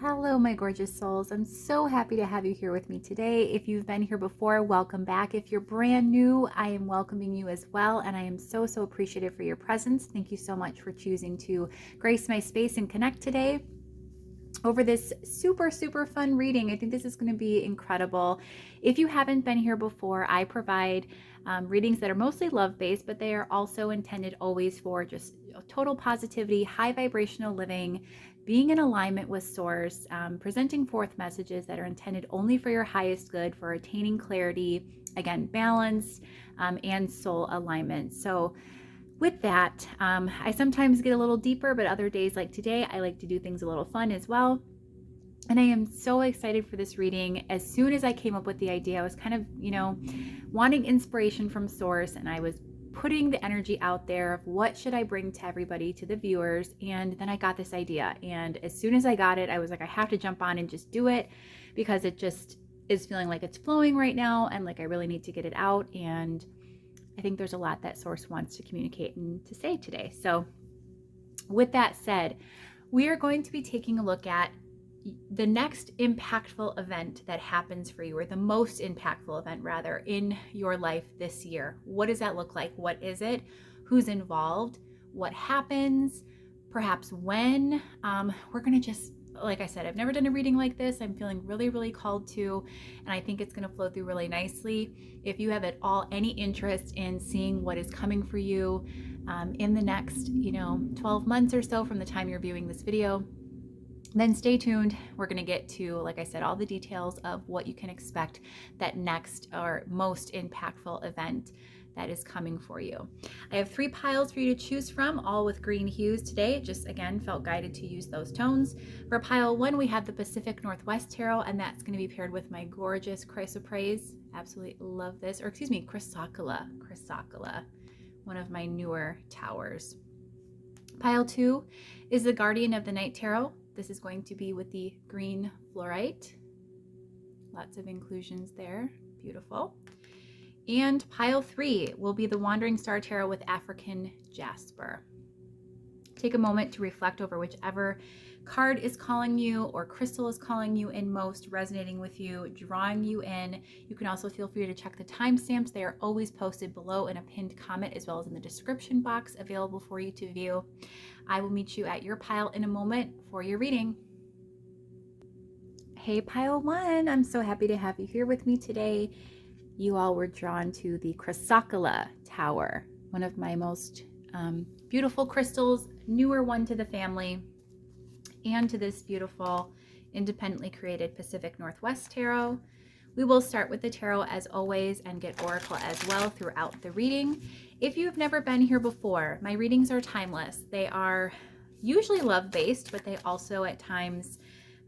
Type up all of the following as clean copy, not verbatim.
Hello, my gorgeous souls. I'm so happy to have you here with me today. If you've been here before, welcome back. If you're brand new, I am welcoming you as well. And I am so appreciative for your presence. Thank you so much for choosing to grace my space and connect today over this super fun reading. I think this is going to be incredible. If you haven't been here before, I provide readings that are mostly love-based, but they are also intended always for just total positivity, high vibrational living, being in alignment with source, presenting forth messages that are intended only for your highest good, for attaining clarity, again, balance, and soul alignment. So with that, I sometimes get a little deeper, but other days like today, I like to do things a little fun as well. And I am so excited for this reading. As soon as I came up with the idea, I was kind of, wanting inspiration from source, and I was putting the energy out there of what should I bring to everybody, to the viewers. And then I got this idea. And as soon as I got it, I was like, I have to jump on and just do it, because it just is feeling like it's flowing right now. And like, I really need to get it out. And I think there's a lot that source wants to communicate and to say today. So with that said, we are going to be taking a look at the next impactful event that happens for you, or the most impactful event rather, in your life this year. What does that look like? What is it? Who's involved? What happens? Perhaps when? We're going to just, like I said, I've never done a reading like this. I'm feeling really called to, and I think it's going to flow through really nicely. If you have at all any interest in seeing what is coming for you in the next, 12 months or so from the time you're viewing this video, then stay tuned. We're going to get to, like I said, all the details of what you can expect that next or most impactful event that is coming for you. I have 3 piles for you to choose from, all with green hues today. Just again, felt guided to use those tones. For pile 1, we have the Pacific Northwest Tarot, and that's going to be paired with my gorgeous Chrysoprase. Absolutely love this. Or excuse me, Chrysocolla, one of my newer towers. Pile 2 is the Guardian of the Night Tarot. This is going to be with the green fluorite. Lots of inclusions there. Beautiful. And pile 3 will be the Wandering Star Tarot with African Jasper. Take a moment to reflect over whichever card is calling you or crystal is calling you in most, resonating with you, drawing you in. You can also feel free to check the timestamps. They are always posted below in a pinned comment, as well as in the description box, available for you to view. I will meet you at your pile in a moment for your reading. Hey, pile 1, I'm so happy to have you here with me today. You all were drawn to the Chrysocolla Tower, one of my most beautiful crystals, newer one to the family, and to this beautiful independently created Pacific Northwest Tarot. We will start with the tarot as always and get oracle as well throughout the reading. If you've never been here before, my readings are timeless. They are usually love-based, but they also at times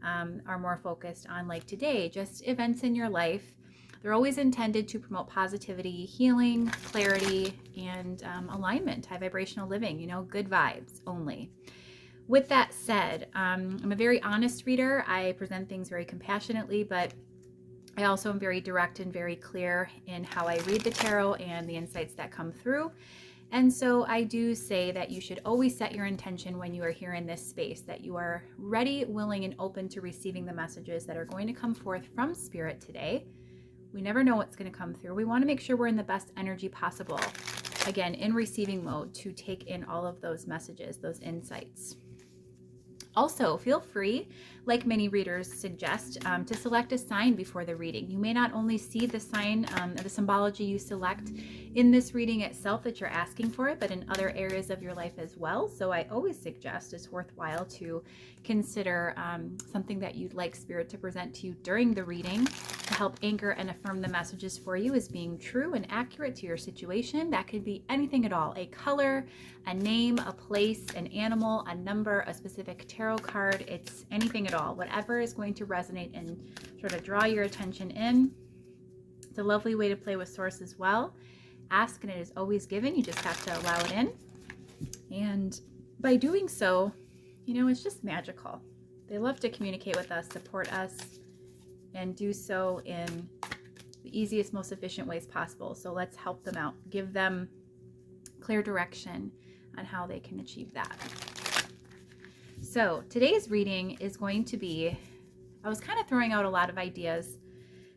are more focused on, like today, just events in your life. They're always intended to promote positivity, healing, clarity, and alignment, high vibrational living, good vibes only. With that said, I'm a very honest reader. I present things very compassionately, but I also am very direct and very clear in how I read the tarot and the insights that come through. And so I do say that you should always set your intention when you are here in this space, that you are ready, willing, and open to receiving the messages that are going to come forth from Spirit today. We never know what's going to come through. We want to make sure we're in the best energy possible, again, in receiving mode, to take in all of those messages, those insights. Also, feel free, like many readers suggest, to select a sign before the reading. You may not only see the sign, the symbology you select in this reading itself that you're asking for it, but in other areas of your life as well. So I always suggest it's worthwhile to consider something that you'd like Spirit to present to you during the reading to help anchor and affirm the messages for you as being true and accurate to your situation. That could be anything at all: a color, a name, a place, an animal, a number, a specific tarot card. It's anything at all, whatever is going to resonate and sort of draw your attention in. It's a lovely way to play with source as well. Ask and it is always given. You just have to allow it in. And by doing so, it's just magical. They love to communicate with us, support us, and do so in the easiest, most efficient ways possible. So let's help them out. Give them clear direction on how they can achieve that. So today's reading is going to be, I was kind of throwing out a lot of ideas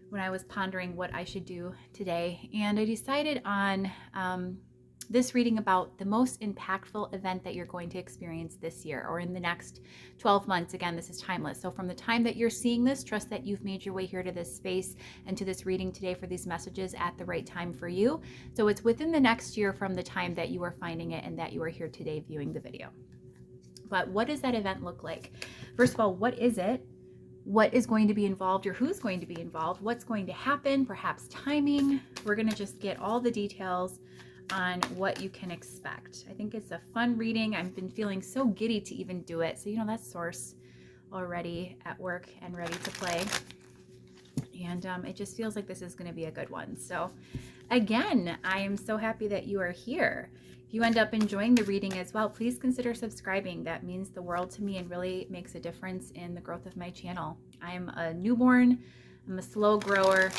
when I was pondering what I should do today, and I decided on this reading about the most impactful event that you're going to experience this year or in the next 12 months. Again, this is timeless. So from the time that you're seeing this, trust that you've made your way here to this space and to this reading today for these messages at the right time for you. So it's within the next year from the time that you are finding it and that you are here today viewing the video. But what does that event look like? First of all, what is it? What is going to be involved, or who's going to be involved? What's going to happen? Perhaps timing. We're going to just get all the details on what you can expect. I think it's a fun reading. I've been feeling so giddy to even do it. So, that's Source already at work and ready to play. And it just feels like this is going to be a good one. So again, I am so happy that you are here. If you end up enjoying the reading as well, please consider subscribing. That means the world to me and really makes a difference in the growth of my channel. I'm a newborn, I'm a slow grower,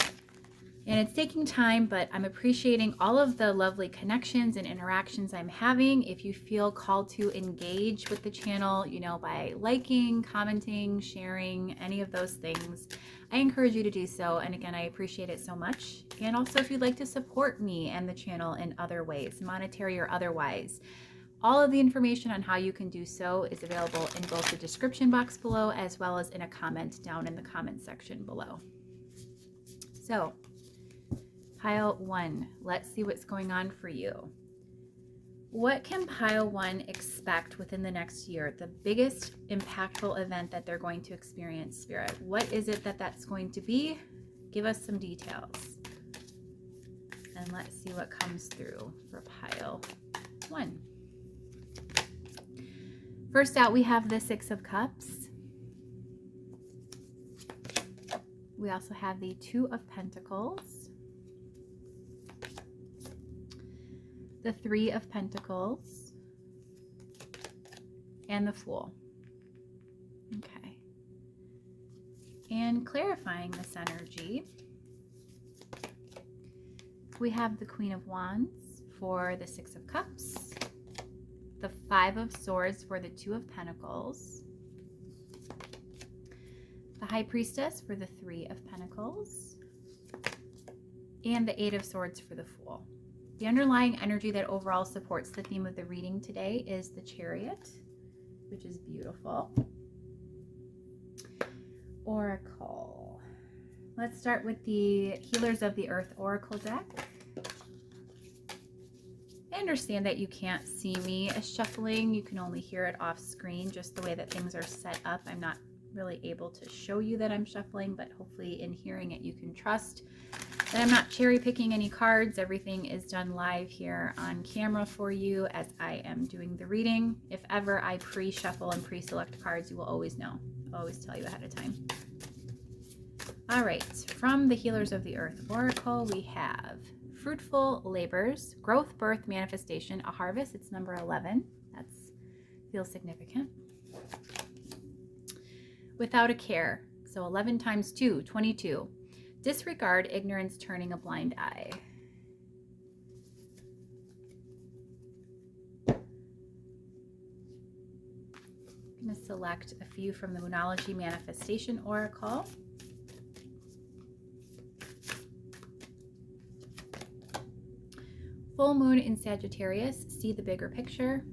and it's taking time, but I'm appreciating all of the lovely connections and interactions I'm having. If you feel called to engage with the channel, by liking, commenting, sharing, any of those things, I encourage you to do so. And again, I appreciate it so much. And also if you'd like to support me and the channel in other ways, monetary or otherwise, all of the information on how you can do so is available in both the description box below as well as in a comment down in the comment section below. So, Pile 1, let's see what's going on for you. What can Pile 1 expect within the next year? The biggest impactful event that they're going to experience, Spirit. What is it that's going to be? Give us some details. And let's see what comes through for Pile 1. First out, we have the Six of Cups. We also have the Two of Pentacles. The Three of Pentacles, and the Fool. Okay. And clarifying this energy, we have the Queen of Wands for the Six of Cups, the Five of Swords for the Two of Pentacles, the High Priestess for the Three of Pentacles, and the Eight of Swords for the Fool. The underlying energy that overall supports the theme of the reading today is the Chariot, which is beautiful. Oracle. Let's start with the Healers of the Earth Oracle deck. I understand that you can't see me as shuffling. You can only hear it off screen, just the way that things are set up. I'm not really able to show you that I'm shuffling, but hopefully in hearing it, you can trust that I'm not cherry picking any cards. Everything is done live here on camera for you as I am doing the reading. If ever I pre-shuffle and pre-select cards, you will always know. I'll always tell you ahead of time. All right, from the Healers of the Earth Oracle, we have Fruitful Labors, Growth, Birth, Manifestation, a Harvest. It's number 11. That feels significant. Without a Care, so 11 times 2, 22. Disregard, ignorance, turning a blind eye. I'm going to select a few from the Moonology Manifestation Oracle. Full Moon in Sagittarius, see the bigger picture.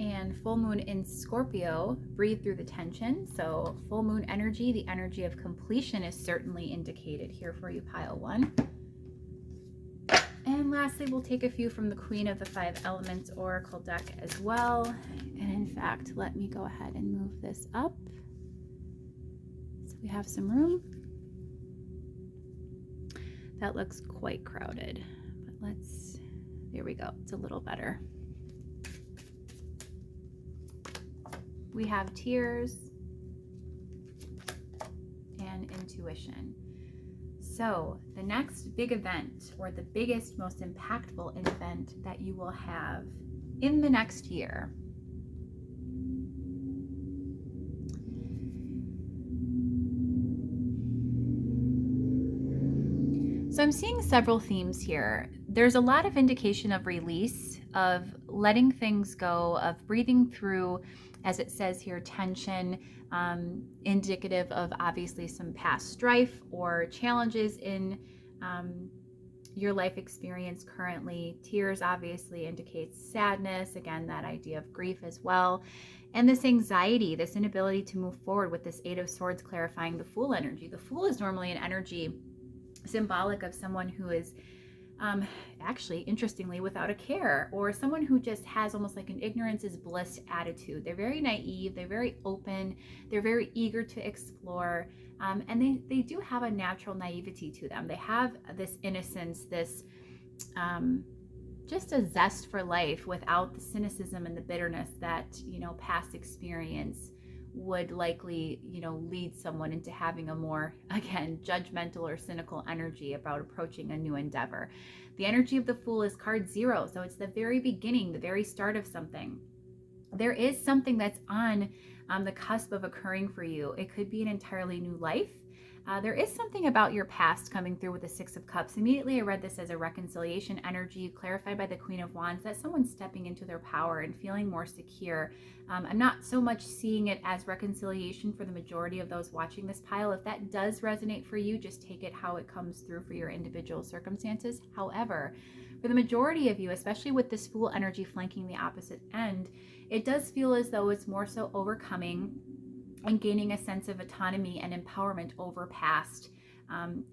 And Full Moon in Scorpio, breathe through the tension. So full moon energy, the energy of completion is certainly indicated here for you, Pile 1. And lastly, we'll take a few from the Queen of the Five Elements Oracle deck as well. And in fact, let me go ahead and move this up so we have some room. That looks quite crowded, but there we go. It's a little better. We have Tears and Intuition. So the next big event, or the biggest, most impactful event that you will have in the next year, so I'm seeing several themes here. There's a lot of indication of release, of letting things go, of breathing through, as it says here, tension, indicative of obviously some past strife or challenges in your life experience currently. Tears obviously indicates sadness, again, that idea of grief as well. And this anxiety, this inability to move forward with this Eight of Swords clarifying the Fool energy. The Fool is normally an energy symbolic of someone who is actually, interestingly, without a care, or someone who just has almost like an ignorance is bliss attitude. They're very naive, they're very open, they're very eager to explore, and they do have a natural naivety to them. They have this innocence, this just a zest for life without the cynicism and the bitterness that, past experience would likely, lead someone into having a more, again, judgmental or cynical energy about approaching a new endeavor. The energy of the Fool is card 0. So it's the very beginning, the very start of something. There is something that's on the cusp of occurring for you. It could be an entirely new life. There is something about your past coming through with the Six of Cups. Immediately, I read this as a reconciliation energy clarified by the Queen of Wands, that someone's stepping into their power and feeling more secure. I'm not so much seeing it as reconciliation for the majority of those watching this pile. If that does resonate for you, just take it how it comes through for your individual circumstances. However, for the majority of you, especially with this Fool energy flanking the opposite end, it does feel as though it's more so overcoming and gaining a sense of autonomy and empowerment over past,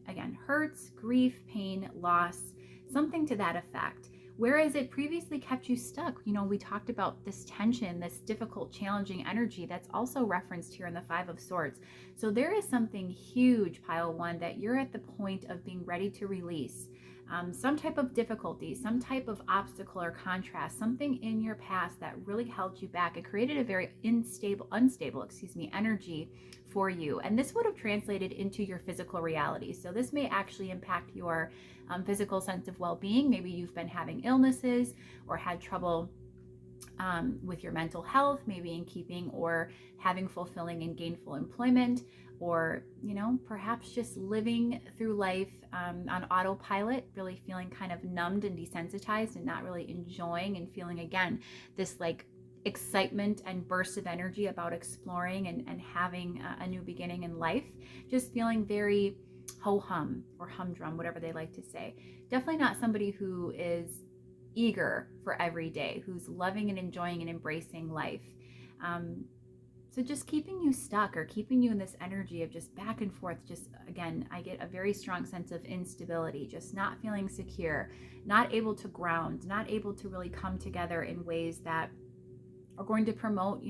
again, hurts, grief, pain, loss, something to that effect. Whereas it previously kept you stuck. We talked about this tension, this difficult, challenging energy that's also referenced here in the Five of Swords. So there is something huge, pile 1, that you're at the point of being ready to release. Some type of difficulty, some type of obstacle or contrast, something in your past that really held you back. It created a very unstable energy for you. And this would have translated into your physical reality. So this may actually impact your physical sense of well-being. Maybe you've been having illnesses or had trouble with your mental health, maybe in keeping or having fulfilling and gainful employment, or perhaps just living through life on autopilot, really feeling kind of numbed and desensitized and not really enjoying and feeling, again, this like excitement and burst of energy about exploring and having a new beginning in life. Just feeling very ho-hum or humdrum, whatever they like to say. Definitely not somebody who is eager for every day, who's loving and enjoying and embracing life. So just keeping you stuck or keeping you in this energy of just back and forth, just, again, I get a very strong sense of instability, just not feeling secure, not able to ground, not able to really come together in ways that are going to promote,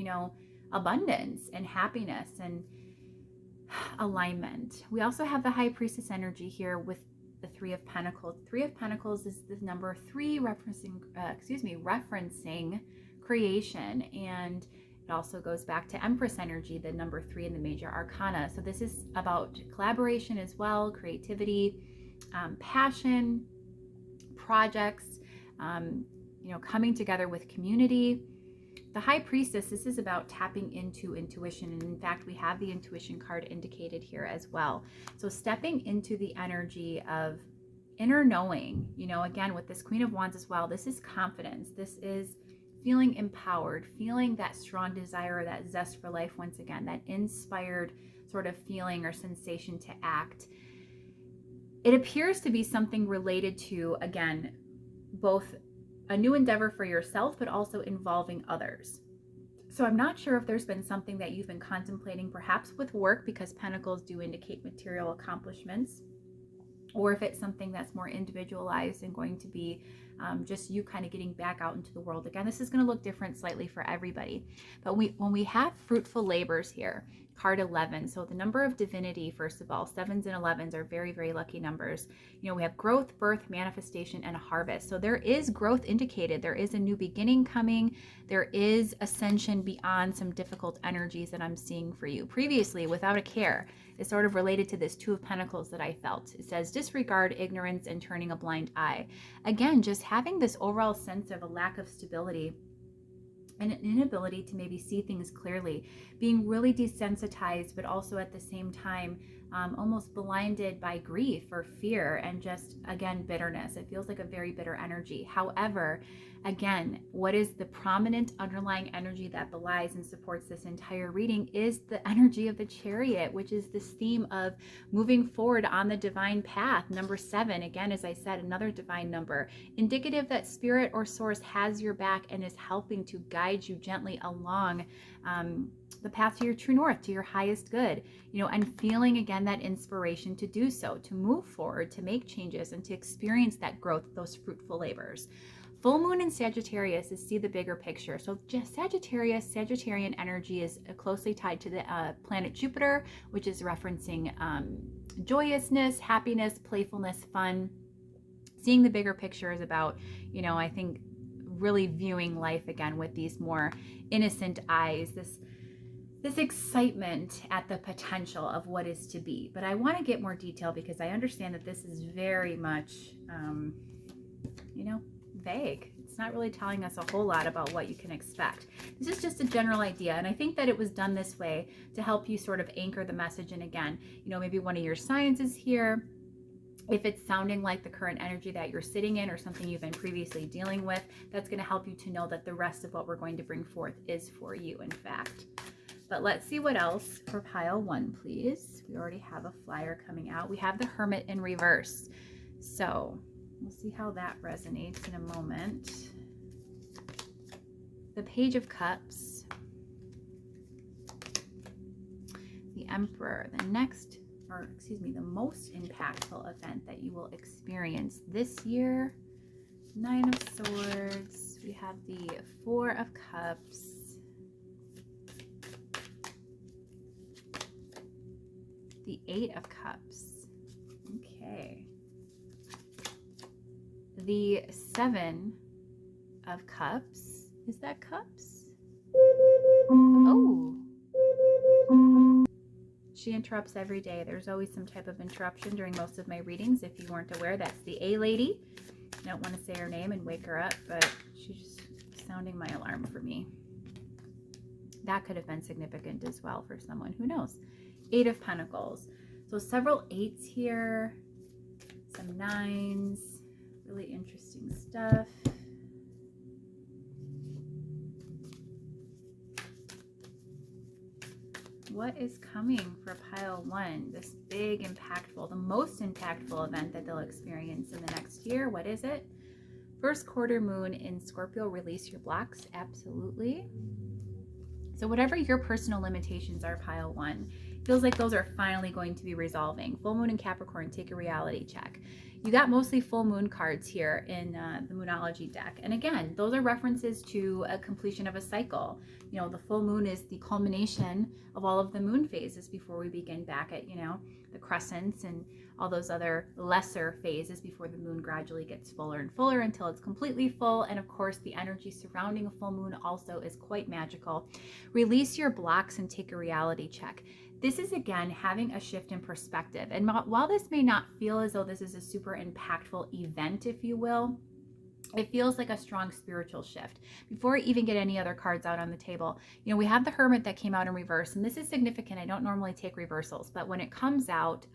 abundance and happiness and alignment. We also have the High Priestess energy here with the Three of Pentacles. Three of Pentacles is the number 3 referencing creation, and it also goes back to Empress energy, the number 3 in the major arcana. So this is about collaboration as well, creativity, passion, projects, coming together with community. The High Priestess, this is about tapping into intuition. And in fact, we have the intuition card indicated here as well. So stepping into the energy of inner knowing, again, with this Queen of Wands as well, this is confidence. This is feeling empowered, feeling that strong desire or that zest for life once again, that inspired sort of feeling or sensation to act. It appears to be something related to, again, both a new endeavor for yourself, but also involving others. So I'm not sure if there's been something that you've been contemplating, perhaps with work, because pentacles do indicate material accomplishments, or if it's something that's more individualized and going to be just you kind of getting back out into the world. Again, this is going to look different slightly for everybody. But when we have fruitful labors here, card 11, so the number of divinity, first of all, 7s and 11s are very, very lucky numbers. We have growth, birth, manifestation, and a harvest. So there is growth indicated. There is a new beginning coming. There is ascension beyond some difficult energies that I'm seeing for you. Previously, without a care, is sort of related to this Two of Pentacles that I felt. It says disregard, ignorance, and turning a blind eye. Again, just having this overall sense of a lack of stability and an inability to maybe see things clearly, being really desensitized, but also at the same time almost blinded by grief or fear and just, again, bitterness. It feels like a very bitter energy. However, again, what is the prominent underlying energy that belies and supports this entire reading is the energy of the Chariot, which is this theme of moving forward on the divine path. Number 7, again, as I said, another divine number, indicative that spirit or source has your back and is helping to guide you gently along the path to your true north, to your highest good, and feeling again that inspiration to do so, to move forward, to make changes, and to experience that growth, those fruitful labors. Full moon in Sagittarius is see the bigger picture. So just Sagittarian energy is closely tied to the planet Jupiter, which is referencing joyousness, happiness, playfulness, fun. Seeing the bigger picture is about, I think, really viewing life again with these more innocent eyes, this excitement at the potential of what is to be. But I want to get more detail because I understand that this is very much, vague. It's not really telling us a whole lot about what you can expect. This is just a general idea. And I think that it was done this way to help you sort of anchor the message. And again, maybe one of your signs is here. If it's sounding like the current energy that you're sitting in or something you've been previously dealing with, that's going to help you to know that the rest of what we're going to bring forth is for you, in fact. But let's see what else for pile 1, please. We already have a flyer coming out. We have the Hermit in reverse. So we'll see how that resonates in a moment. The Page of Cups. The Emperor. The most impactful event that you will experience this year. 9 of Swords. We have the 4 of Cups. The 8 of Cups. Okay. The 7 of Cups. Is that Cups? Oh. She interrupts every day. There's always some type of interruption during most of my readings. If you weren't aware, that's the A lady. I don't want to say her name and wake her up, but she's just sounding my alarm for me. That could have been significant as well for someone. Who knows? 8 of Pentacles. So several 8s here, some 9s, really interesting stuff. What is coming for pile 1? This big, impactful, the most impactful event that they'll experience in the next year. What is it? First quarter moon in Scorpio. Release your blocks. Absolutely. So whatever your personal limitations are, pile 1, feels like those are finally going to be resolving. Full moon in Capricorn, take a reality check. You got mostly full moon cards here in the Moonology deck. And again, those are references to a completion of a cycle. The full moon is the culmination of all of the moon phases before we begin back at, the crescents and all those other lesser phases before the moon gradually gets fuller and fuller until it's completely full. And of course, the energy surrounding a full moon also is quite magical. Release your blocks and take a reality check. This is, again, having a shift in perspective. And while this may not feel as though this is a super impactful event, if you will, it feels like a strong spiritual shift. Before I even get any other cards out on the table, we have the Hermit that came out in reverse, and this is significant. I don't normally take reversals, but when it comes out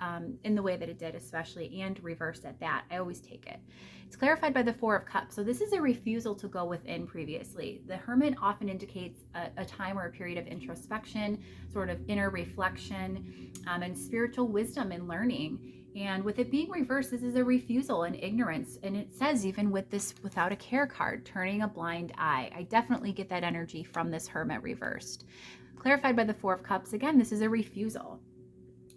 in the way that it did, especially, and reversed at that, I always take it. It's clarified by the 4 of Cups. So this is a refusal to go within previously. The Hermit often indicates a time or a period of introspection, sort of inner reflection, and spiritual wisdom and learning. And with it being reversed, this is a refusal and ignorance. And it says, even with this without a care card, turning a blind eye. I definitely get that energy from this Hermit reversed. Clarified by the 4 of Cups, again, this is a refusal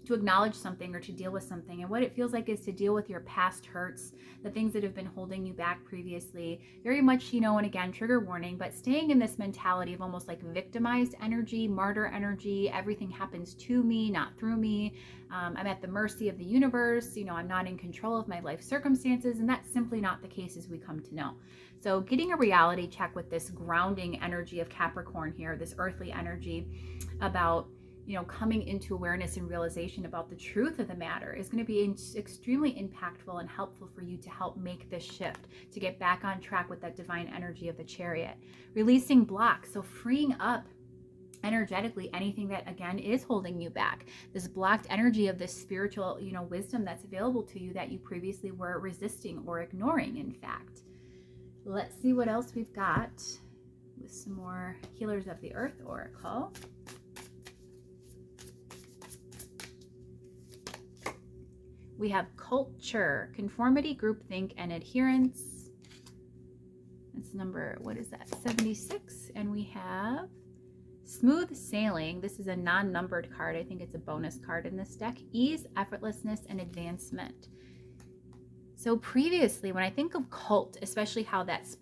to acknowledge something or to deal with something. And what it feels like is to deal with your past hurts, the things that have been holding you back previously. Very much, and again, trigger warning, but staying in this mentality of almost like victimized energy, martyr energy. Everything happens to me, not through me. I'm at the mercy of the universe. I'm not in control of my life circumstances. And that's simply not the case, as we come to know. So getting a reality check with this grounding energy of Capricorn here, this earthly energy about coming into awareness and realization about the truth of the matter is going to be extremely impactful and helpful for you to help make this shift, to get back on track with that divine energy of the Chariot. Releasing blocks, so freeing up energetically anything that again is holding you back, this blocked energy of this spiritual wisdom that's available to you that you previously were resisting or ignoring, in fact. Let's see what else we've got with some more Healers of the Earth Oracle. We have culture, conformity, groupthink, and adherence. That's number, what is that, 76. And we have smooth sailing. This is a non-numbered card. I think it's a bonus card in this deck. Ease, effortlessness, and advancement. So previously, when I think of cult, especially how that's,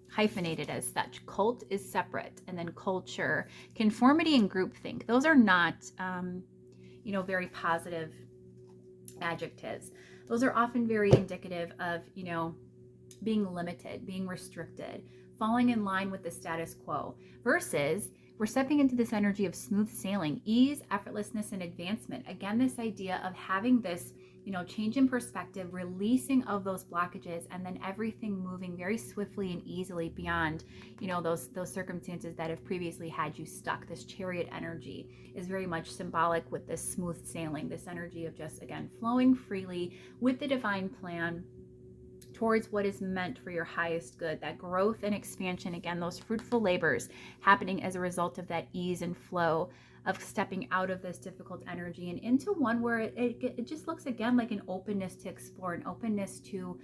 hyphenated as such, cult is separate, and then culture, conformity, and groupthink. Those are not, very positive adjectives. Those are often very indicative of, being limited, being restricted, falling in line with the status quo, versus we're stepping into this energy of smooth sailing, ease, effortlessness, and advancement. Again, this idea of having this, change in perspective, releasing of those blockages, and then everything moving very swiftly and easily beyond, those circumstances that have previously had you stuck. This chariot energy is very much symbolic with this smooth sailing, this energy of just, again, flowing freely with the divine plan towards what is meant for your highest good, that growth and expansion, again, those fruitful labors happening as a result of that ease and flow of stepping out of this difficult energy and into one where it just looks, again, like an openness to explore, an openness to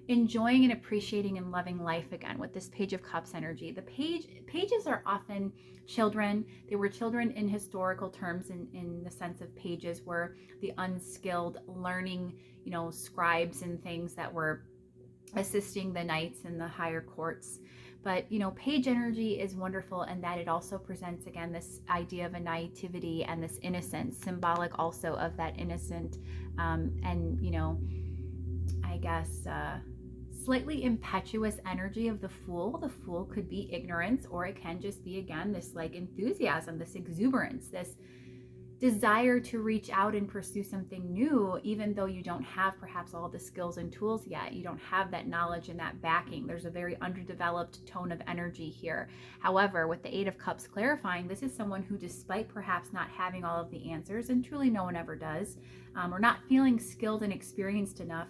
enjoying and appreciating and loving life again with this Page of Cups energy. The pages are often children. They were children in historical terms, in the sense of pages were the unskilled learning, scribes and things that were assisting the knights in the higher courts. But, page energy is wonderful in that it also presents, again, this idea of a naivety and this innocence, symbolic also of that innocent I guess, slightly impetuous energy of the Fool. The Fool could be ignorance, or it can just be, again, this like enthusiasm, this exuberance, this desire to reach out and pursue something new, even though you don't have perhaps all the skills and tools yet. You don't have that knowledge and that backing. There's a very underdeveloped tone of energy here. However, with the Eight of Cups clarifying, this is someone who, despite perhaps not having all of the answers, and truly no one ever does, or not feeling skilled and experienced enough,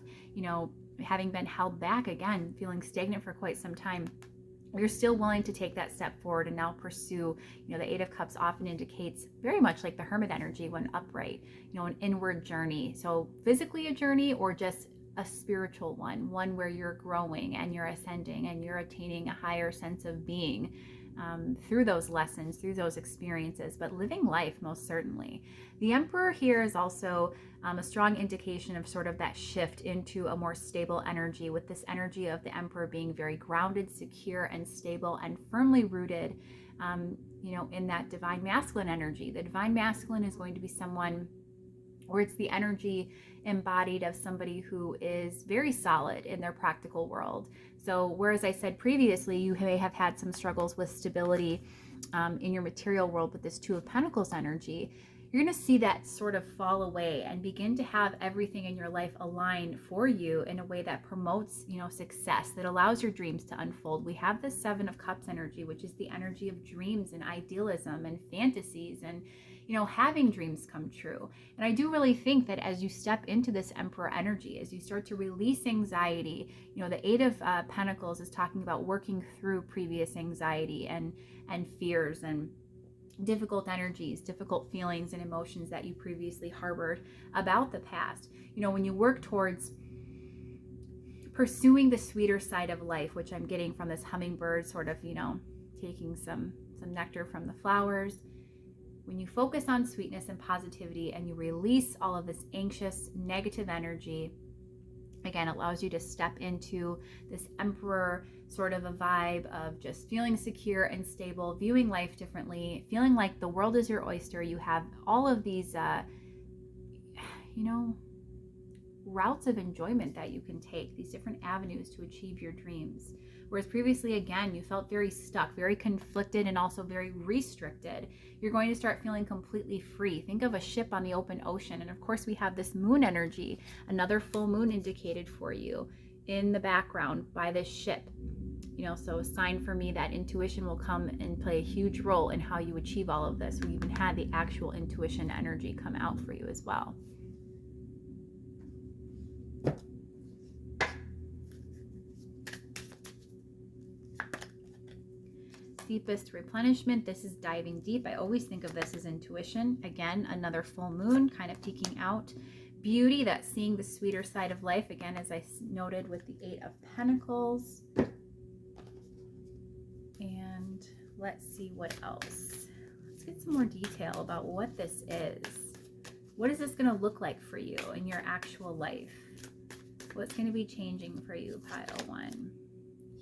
having been held back, again, feeling stagnant for quite some time, you're still willing to take that step forward and now pursue. The Eight of Cups often indicates very much like the Hermit energy when upright, an inward journey. So physically a journey, or just a spiritual one where you're growing and you're ascending and you're attaining a higher sense of being through those lessons, through those experiences, but living life most certainly. The Emperor here is also a strong indication of sort of that shift into a more stable energy, with this energy of the Emperor being very grounded, secure, and stable, and firmly rooted, in that divine masculine energy. The divine masculine is going to be someone, or it's the energy embodied of somebody who is very solid in their practical world. So whereas I said previously, you may have had some struggles with stability in your material world with this Two of Pentacles energy, you're going to see that sort of fall away and begin to have everything in your life align for you in a way that promotes, success, that allows your dreams to unfold. We have the Seven of Cups energy, which is the energy of dreams and idealism and fantasies and, having dreams come true. And I do really think that as you step into this Emperor energy, as you start to release anxiety, the Eight of Pentacles is talking about working through previous anxiety and fears and difficult energies, difficult feelings and emotions that you previously harbored about the past. When you work towards pursuing the sweeter side of life, which I'm getting from this hummingbird sort of, taking some nectar from the flowers. When you focus on sweetness and positivity and you release all of this anxious, negative energy, again, it allows you to step into this Emperor sort of a vibe of just feeling secure and stable, viewing life differently, feeling like the world is your oyster. You have all of these, routes of enjoyment that you can take, these different avenues to achieve your dreams. Whereas previously, again, you felt very stuck, very conflicted, and also very restricted. You're going to start feeling completely free. Think of a ship on the open ocean. And of course, we have this moon energy, another full moon indicated for you in the background by this ship. So a sign for me that intuition will come and play a huge role in how you achieve all of this. We even had the actual intuition energy come out for you as well. Deepest replenishment. This is diving deep. I always think of this as intuition. Again, another full moon kind of peeking out. Beauty, that's seeing the sweeter side of life. Again, as I noted with the 8 of Pentacles. And let's see what else. Let's get some more detail about what this is. What is this going to look like for you in your actual life? What's going to be changing for you, pile 1?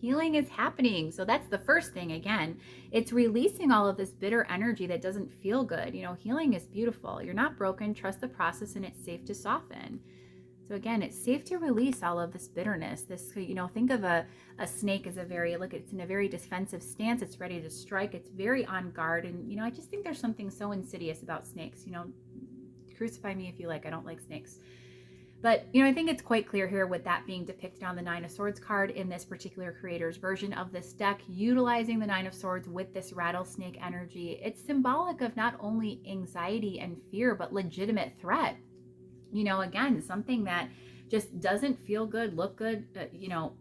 Healing is happening. So that's the first thing. Again, it's releasing all of this bitter energy that doesn't feel good. Healing is beautiful. You're not broken. Trust the process, and it's safe to soften. So again, it's safe to release all of this bitterness. This, think of a snake as it's in a very defensive stance. It's ready to strike. It's very on guard. And, I just think there's something so insidious about snakes. Crucify me if you like. I don't like snakes. But, I think it's quite clear here with that being depicted on the 9 of Swords card in this particular creator's version of this deck, utilizing the 9 of Swords with this rattlesnake energy. It's symbolic of not only anxiety and fear, but legitimate threat. Again, something that just doesn't feel good, look good,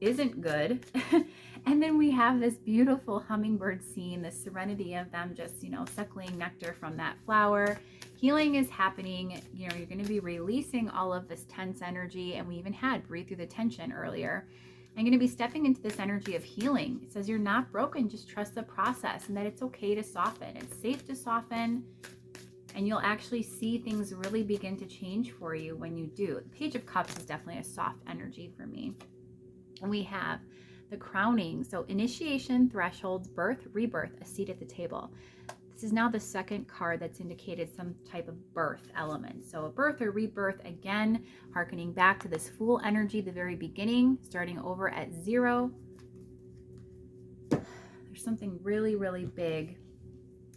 isn't good. And then we have this beautiful hummingbird scene, the serenity of them just, suckling nectar from that flower. Healing is happening. You're going to be releasing all of this tense energy. And we even had breathe through the tension earlier. I'm going to be stepping into this energy of healing. It says you're not broken. Just trust the process and that it's okay to soften. It's safe to soften. And you'll actually see things really begin to change for you when you do. The Page of Cups is definitely a soft energy for me. And we have the crowning. So initiation, thresholds, birth, rebirth, a seat at the table. This is now the second card that's indicated some type of birth element. So a birth or rebirth, again, hearkening back to this Fool energy, the very beginning, starting over at 0. There's something really, really big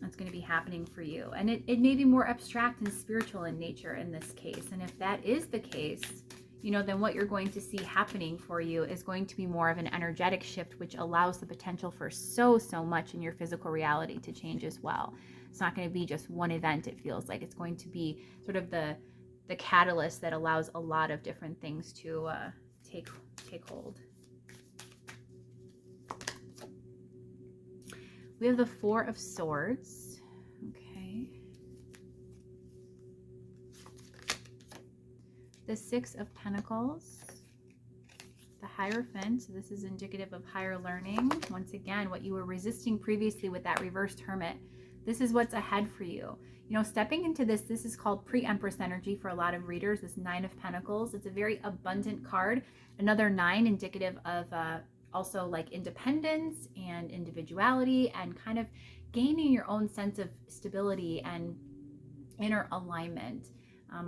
that's going to be happening for you. And it may be more abstract and spiritual in nature in this case. And if that is the case, then what you're going to see happening for you is going to be more of an energetic shift, which allows the potential for so much in your physical reality to change as well. It's not going to be just one event. It feels like it's going to be sort of the catalyst that allows a lot of different things to take hold. We have the 4 of Swords. Okay. The 6 of Pentacles. The Hierophant. So this is indicative of higher learning. Once again, what you were resisting previously with that reversed Hermit. This is what's ahead for you. Stepping into this is called pre-Empress energy for a lot of readers. This 9 of Pentacles. It's a very abundant card. Another 9 indicative of also like independence and individuality and kind of gaining your own sense of stability and inner alignment.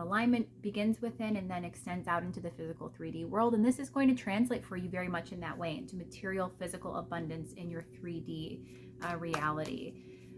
Alignment begins within and then extends out into the physical 3D world. And this is going to translate for you very much in that way into material, physical abundance in your 3D reality.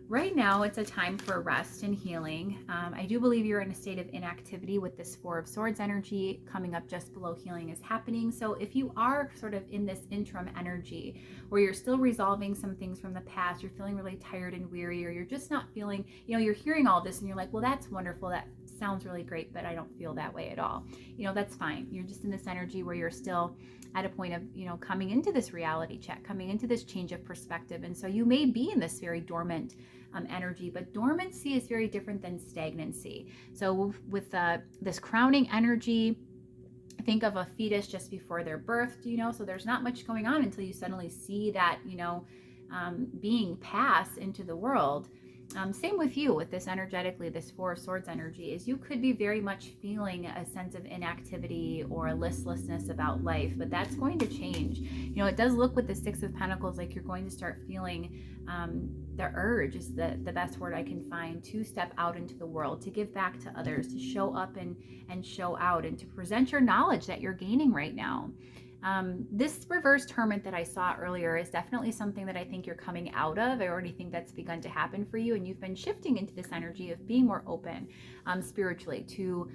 Right now, it's a time for rest and healing. I do believe you're in a state of inactivity with this 4 of Swords energy coming up just below healing is happening. So if you are sort of in this interim energy where you're still resolving some things from the past, you're feeling really tired and weary, or you're just not feeling, you're hearing all this and you're like, well, that's wonderful. That sounds really great, but I don't feel that way at all. That's fine. You're just in this energy where you're still at a point of, coming into this reality check, coming into this change of perspective. And so you may be in this very dormant energy, but dormancy is very different than stagnancy. So with this crowning energy, think of a fetus just before they're birthed, so there's not much going on until you suddenly see that, being pass into the world. Same with you with this energetically, this 4 of Swords energy is you could be very much feeling a sense of inactivity or a listlessness about life, but that's going to change. It does look with the 6 of Pentacles like you're going to start feeling the urge is the best word I can find to step out into the world, to give back to others, to show up and show out and to present your knowledge that you're gaining right now. This reversed hermit that I saw earlier is definitely something that I think you're coming out of. I already think that's begun to happen for you, and you've been shifting into this energy of being more open spiritually to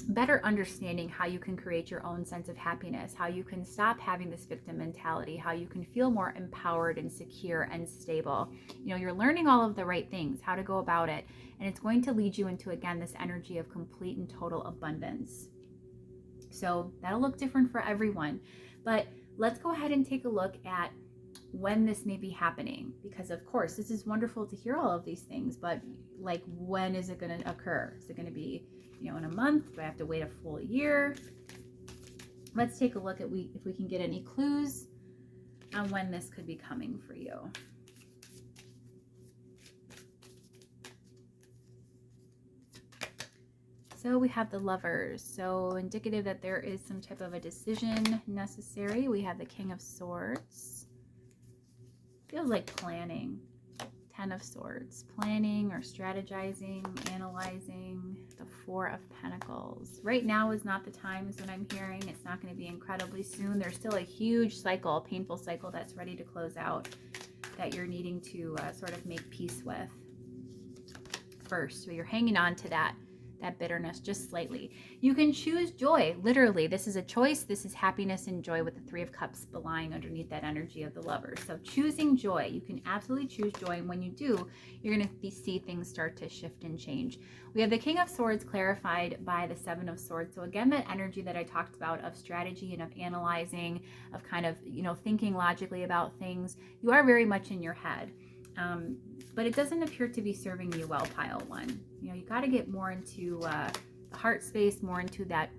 better understanding how you can create your own sense of happiness, how you can stop having this victim mentality, how you can feel more empowered and secure and stable. You're learning all of the right things, how to go about it, and it's going to lead you into, again, this energy of complete and total abundance. So that'll look different for everyone. But let's go ahead and take a look at when this may be happening, because of course this is wonderful to hear all of these things, but like, when is it going to occur? Is it going to be, in a month? Do I have to wait a full year? Let's take a look at if we can get any clues on when this could be coming for you. So we have the Lovers, so indicative that there is some type of a decision necessary. We have the King of Swords. Feels like planning. Ten of Swords, planning or strategizing, analyzing. The Four of Pentacles. Right now is not the time, is what I'm hearing. It's not going to be incredibly soon. There's still a huge cycle, a painful cycle that's ready to close out, that you're needing to sort of make peace with first. So you're hanging on to that bitterness just slightly. You can choose joy. Literally, this is a choice. This is happiness and joy, with the Three of Cups lying underneath that energy of the Lovers. So choosing joy, you can absolutely choose joy. And when you do, you're going to see things start to shift and change. We have the King of Swords clarified by the Seven of Swords. So again, that energy that I talked about of strategy and of analyzing, of kind of, thinking logically about things. You are very much in your head. But it doesn't appear to be serving you well, pile one. You got to get more into the heart space, more into that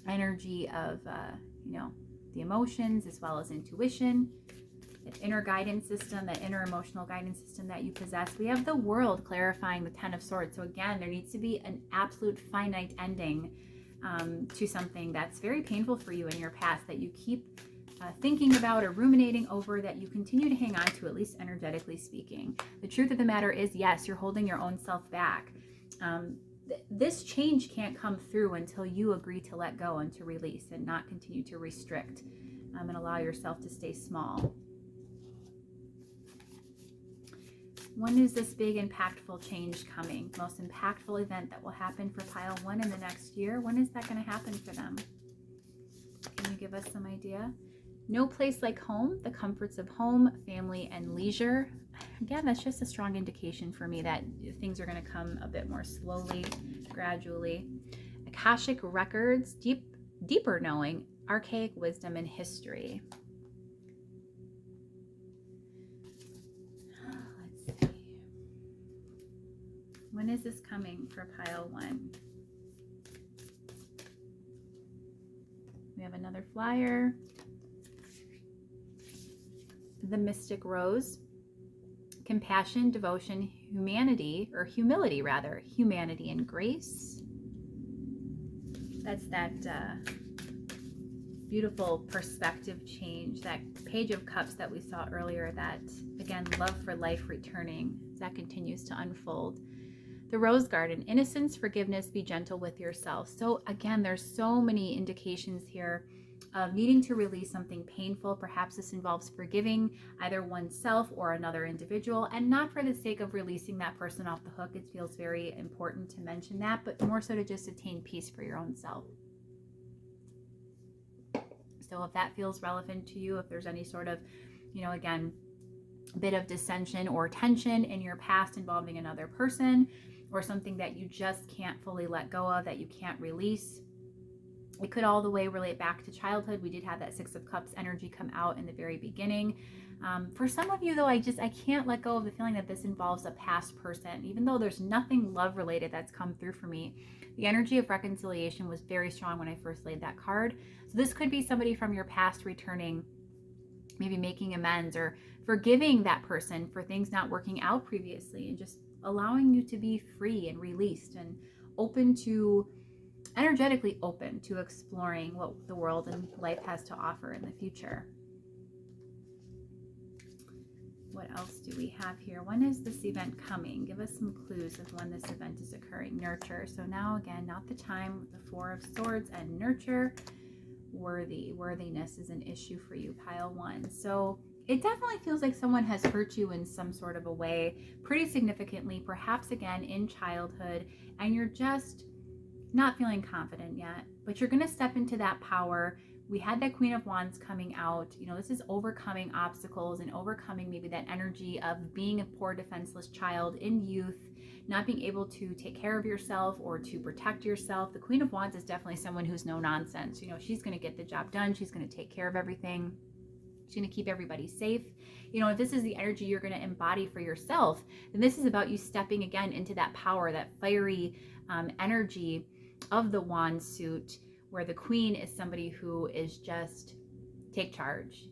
energy of, the emotions, as well as intuition, that inner guidance system, that inner emotional guidance system that you possess. We have the World clarifying the Ten of Swords. So again, there needs to be an absolute finite ending to something that's very painful for you in your past, that you keep thinking about or ruminating over, that you continue to hang on to, at least energetically speaking. The truth of the matter is, yes, you're holding your own self back. This change can't come through until you agree to let go and to release, and not continue to restrict and allow yourself to stay small. When is this big impactful change coming? Most impactful event that will happen for pile one in the next year. When is that going to happen for them? Can you give us some idea? No place like home, the comforts of home, family, and leisure. Again, that's just a strong indication for me that things are going to come a bit more slowly, gradually. Akashic records, deeper knowing, archaic wisdom, and history. Let's see. When is this coming for pile one? We have another flyer. The Mystic Rose. Compassion, devotion, humanity, or humility rather. Humanity and grace. That's that beautiful perspective change. That Page of Cups that we saw earlier. That, again, love for life returning. That continues to unfold. The Rose Garden. Innocence, forgiveness, be gentle with yourself. So again, there's so many indications here of needing to release something painful. Perhaps this involves forgiving either oneself or another individual, and not for the sake of releasing that person off the hook. It feels very important to mention that, but more so to just attain peace for your own self. So if that feels relevant to you, if there's any sort of, again, bit of dissension or tension in your past involving another person, or something that you just can't fully let go of, that you can't release. It could all the way relate back to childhood. We did have that Six of Cups energy come out in the very beginning. For some of you, though, I can't let go of the feeling that this involves a past person. Even though there's nothing love related that's come through for me, the energy of reconciliation was very strong when I first laid that card. So this could be somebody from your past returning, maybe making amends or forgiving that person for things not working out previously, and just allowing you to be free and released and open to, energetically open to exploring what the world and life has to offer in the future. What else do we have here? When is this event coming? Give us some clues of when this event is occurring. Nurture. So now again, not the time. The Four of Swords and nurture. Worthiness is an issue for you, pile 1. So it definitely feels like someone has hurt you in some sort of a way, pretty significantly, perhaps again in childhood, and you're just not feeling confident yet, but you're going to step into that power. We had that Queen of Wands coming out. This is overcoming obstacles and overcoming maybe that energy of being a poor defenseless child in youth, not being able to take care of yourself or to protect yourself. The Queen of Wands is definitely someone who's no nonsense. She's going to get the job done. She's going to take care of everything. She's going to keep everybody safe. If this is the energy you're going to embody for yourself, then this is about you stepping again into that power, that fiery energy of the wand suit, where the queen is somebody who is just take charge.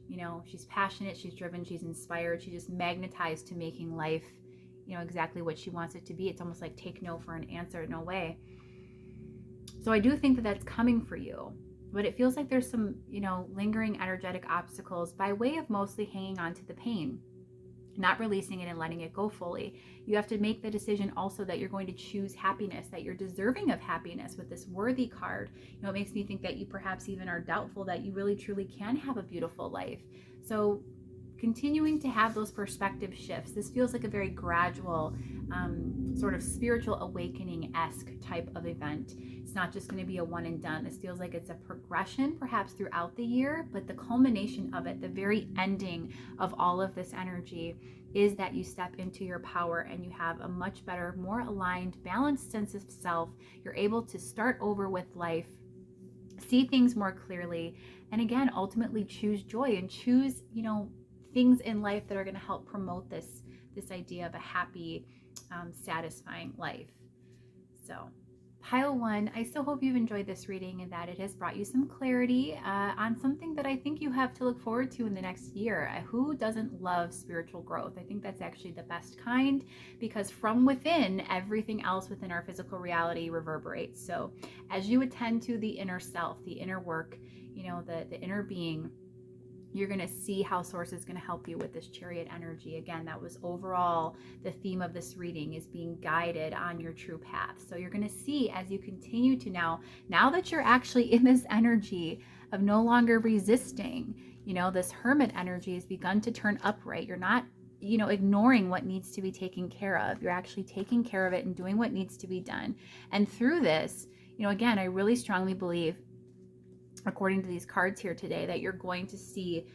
She's passionate, she's driven, she's inspired, she's just magnetized to making life, exactly what she wants it to be. It's almost like take no for an answer, no way. So I do think that that's coming for you, but it feels like there's some, lingering energetic obstacles by way of mostly hanging on to the pain, not releasing it and letting it go fully. You have to make the decision also that you're going to choose happiness, that you're deserving of happiness with this worthy card. It makes me think that you perhaps even are doubtful that you really truly can have a beautiful life. So continuing to have those perspective shifts. This feels like a very gradual sort of spiritual awakening-esque type of event. It's not just going to be a one and done. This feels like it's a progression perhaps throughout the year, but the culmination of it, the very ending of all of this energy, is that you step into your power and you have a much better, more aligned, balanced sense of self. You're able to start over with life, see things more clearly, and again, ultimately choose joy and choose, things in life that are going to help promote this idea of a happy, satisfying life. So pile 1, I still hope you've enjoyed this reading and that it has brought you some clarity on something that I think you have to look forward to in the next year. Who doesn't love spiritual growth? I think that's actually the best kind, because from within, everything else within our physical reality reverberates. So as you attend to the inner self, the inner work, the inner being, you're going to see how Source is going to help you with this Chariot energy. Again, that was overall the theme of this reading, is being guided on your true path. So you're going to see as you continue to now that you're actually in this energy of no longer resisting, this Hermit energy has begun to turn upright. You're not, ignoring what needs to be taken care of. You're actually taking care of it and doing what needs to be done. And through this, again, I really strongly believe, according to these cards here today, that you're going to see,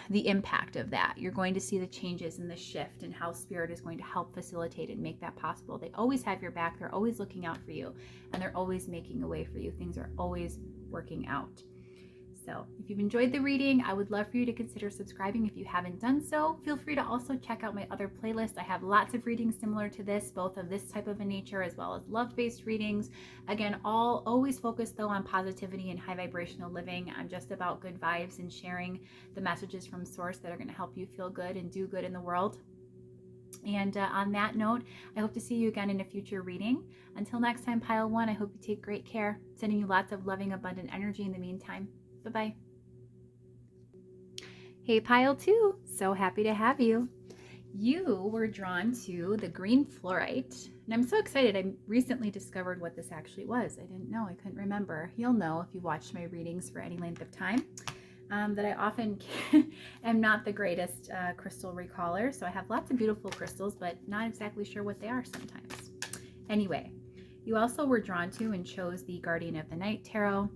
the impact of that. You're going to see the changes and the shift and how Spirit is going to help facilitate and make that possible. They always have your back. They're always looking out for you, and they're always making a way for you. Things are always working out. So if you've enjoyed the reading, I would love for you to consider subscribing if you haven't done so. Feel free to also check out my other playlists. I have lots of readings similar to this, both of this type of a nature as well as love-based readings. Again, all always focused though on positivity and high vibrational living. I'm just about good vibes and sharing the messages from Source that are going to help you feel good and do good in the world. And on that note, I hope to see you again in a future reading. Until next time, pile 1, I hope you take great care. Sending you lots of loving, abundant energy in the meantime. Bye-bye. Hey, pile 2, so happy to have you. You were drawn to the green fluorite, and I'm so excited. I recently discovered what this actually was. I didn't know, I couldn't remember. You'll know if you watched my readings for any length of time, that I often am not the greatest crystal recaller, so I have lots of beautiful crystals, but not exactly sure what they are sometimes. Anyway, you also were drawn to and chose the Guardian of the Night Tarot.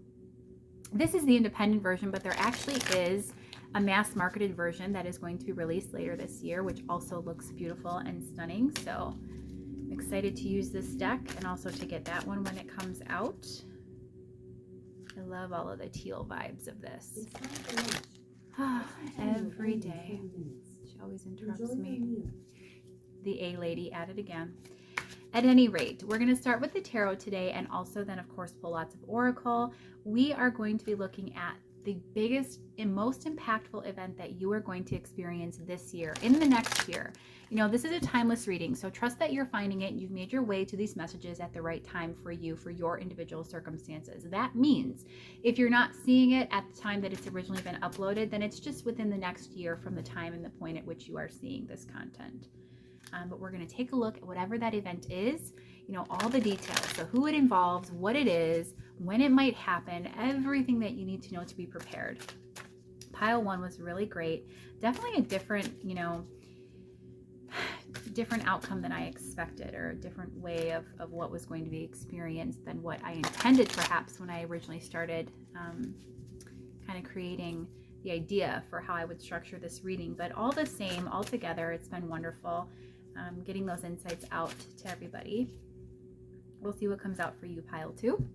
This is the independent version, but there actually is a mass marketed version that is going to be released later this year, which also looks beautiful and stunning. So I'm excited to use this deck and also to get that one when it comes out. I love all of the teal vibes of this. Every day. She always interrupts me. The A lady at it again. At any rate, we're going to start with the tarot today, and also then, of course, pull lots of oracle. We are going to be looking at the biggest and most impactful event that you are going to experience this year, in the next year. This is a timeless reading, so trust that you're finding it. You've made your way to these messages at the right time for you, for your individual circumstances. That means if you're not seeing it at the time that it's originally been uploaded, then it's just within the next year from the time and the point at which you are seeing this content. But we're going to take a look at whatever that event is, all the details. So who it involves, what it is, when it might happen, everything that you need to know to be prepared. Pile 1 was really great. Definitely a different, different outcome than I expected, or a different way of what was going to be experienced than what I intended perhaps when I originally started kind of creating the idea for how I would structure this reading. But all the same, all together, it's been wonderful getting those insights out to everybody. We'll see what comes out for you, Pile 2.